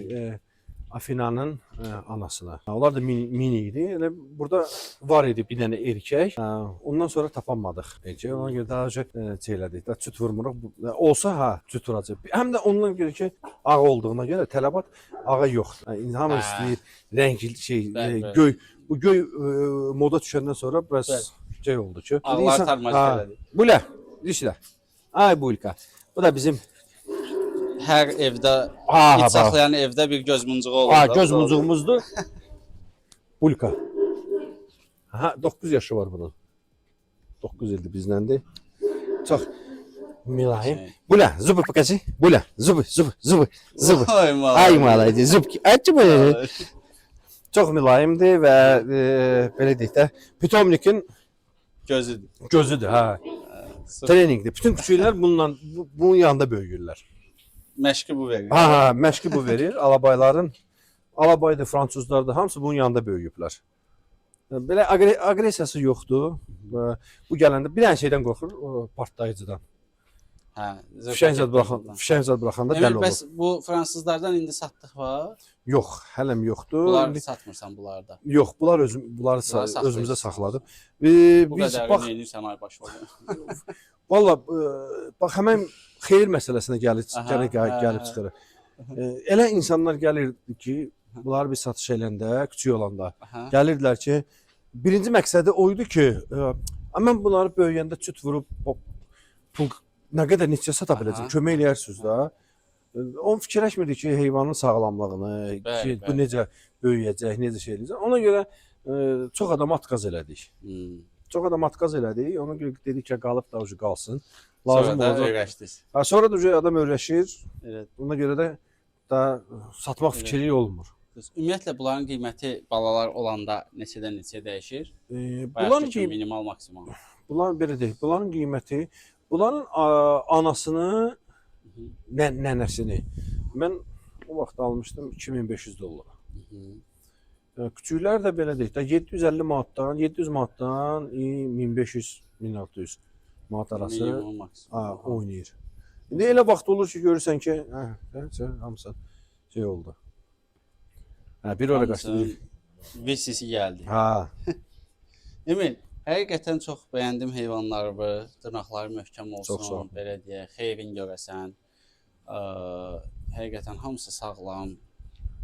Afinanın anasına. Onlar da mini idi. Elə burada var idi bir dənə erkək. Ondan sonra tapanmadıq. Erkək ona görə daha önce şeylədik. Daha cüt vurmuruq. Olsa cüt vuracaq. Həm də ondan görə ki ağ olduğuna görə tələbat ağa yoxdur. Yəni hamı istəyir rəngli şey, göy. Bu göy moda düşəndən sonra biraz şey oldu ki. Ağlar tarmacı elədi. Bula, dişlər. Ay Bulka. Bu da bizim Hər evdə, it saxlayan evdə bir göz muncuğu olur. Göz muncuğumuzdur. Bulka. 9 yaşı var bunun. 9 ildir bizləndir. Çox mülayim. Bula, zubı покажи. Bula, zubı. Ay malay, zubki. Açı böyle. Çox mülayimdir və belə deyək də, Pitomnikin gözüdür. Treningdir. Bütün küçüklər bunun yanında böyüyürlər. Məşqi bu verir. Məşqi bu verir. Alabaydı, fransuzlar da hamısı bunun yanında böyüyüblər. Belə aqressiyası yoxdur. Bu gələndə bir dənə şeydən qorxur, partlayıcıdan. Fişəng zad buraxanda dəli olur. Bəs bu fransızlardan indi satdıq var? Yox, hələm yoxdur. Bunları satmırsan bunlarda? Yox, bunları özümüzdə saxladıq. Bu qədər neyinirsən ay baş oluyor? Valla, bax həmən xeyir məsələsinə gəlib çıxır. Elə insanlar gəlirdi ki, bunları bir satış eləndə, küçük olanda gəlirdilər ki, birinci məqsədi oydu ki, mən bunları böyüyəndə cüt vurub pul nə qədər neçə sata biləcəm, kömək eləyərsiniz də. Onu fikirləşmirdi ki, heyvanın sağlamlığını, bu necə böyüyəcək, necə şey eləyəcək. Ona görə çox adam atqaz elədik. Ona görə dedik ki, qalıb da qalsın. Sonra da öyrəşdiniz. Sonra da adam öyrəşir. Ona görə də satmaq fikri olmur. Ümumiyyətlə bunların qiyməti balalar olanda neçədən neçəyə dəyişir? Minimal, maksimal. Bunlar belə deyil. Bunların qiyməti, bunların anasını, nənəsini mən o vaxt almışdım $2500. Küçüklər də belə deyil. 750 manatdan, 700 manatdan 1500-1600 manat arası oynayır. İndi elə vaxt olur ki, görürsən ki, hamısı şey oldu. Bir oraya qaçdı. VCC gəldi. Emin, həqiqətən çox bəyəndim heyvanlarımı, dırnaqları möhkəm olsun, belə deyək, xeyrin görəsən. Həqiqətən hamısı sağlam,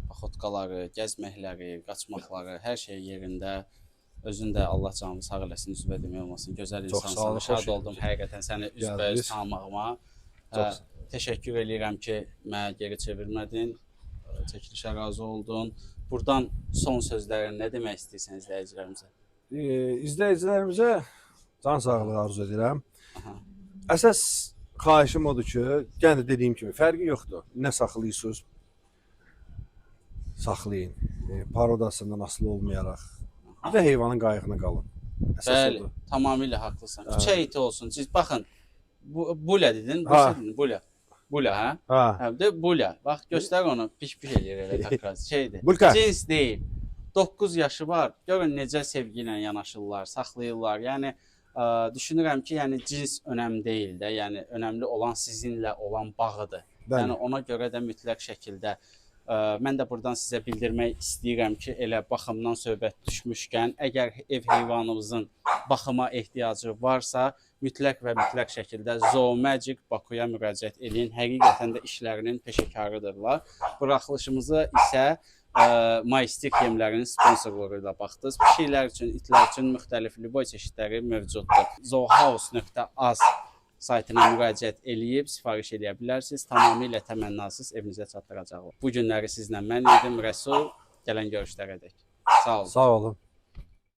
paxotkaları, gəzməkləri, qaçmaqları, hər şey yerində. Özün də Allah canını sağ eləsin, üzvə demək olmasın. Gözəl insansan, şad oldum həqiqətən səni üzbəüz tanımağıma. Təşəkkür edirəm ki, mənə geri çevirmədin, çəkilişə razı oldun. Buradan son sözlərin nə demək istəyirsən izləyicilərimizə? İzləyicilərimizə can sağlığı arzu edirəm. Əsas xahişim odur ki, yenə də dediyim kimi, fərqi yoxdur. Nə saxlayırsınız, saxlayın. Parodasından asılı olmayaraq və heyvanın qayğına qalın. Bəli, tamamilə haqlısan. Küçə iti olsun. Siz baxın, Bula dedin, Bula, hə? Bula. Bax, göstər onu, piş-piş eləyir elə təkrar. Şeydir, cins deyil. 9 yaşı var, görün necə sevgi ilə yanaşırlar, saxlayırlar. Yəni, düşünürəm ki, yəni cins önəm deyil də, yəni önəmli olan sizinlə olan bağıdır. Yəni ona görə də mütləq şəkildə mən də buradan sizə bildirmək istəyirəm ki, elə baxımdan söhbət düşmüşkən, əgər ev heyvanınızın baxıma ehtiyacı varsa, mütləq və mütləq şəkildə Zoomagic Bakuya müraciət edin. Həqiqətən də işlərinin peşəkarıdırlar. Buraxılışımızı isə Maistik yemlərinin sponsorluğu ilə baxdınız. Pişiklər üçün, itlər üçün müxtəlif liboy çeşidləri mövcuddur. Zoohouse.az saytına müraciət eləyib sifariş edə bilərsiniz. Tamamilə təmənnasız evinizə çatdıracaqlar. Bu günləri sizlə mən idim, Rəsul. Gələn görüşlərə dək. Sağ olun. Sağ olun.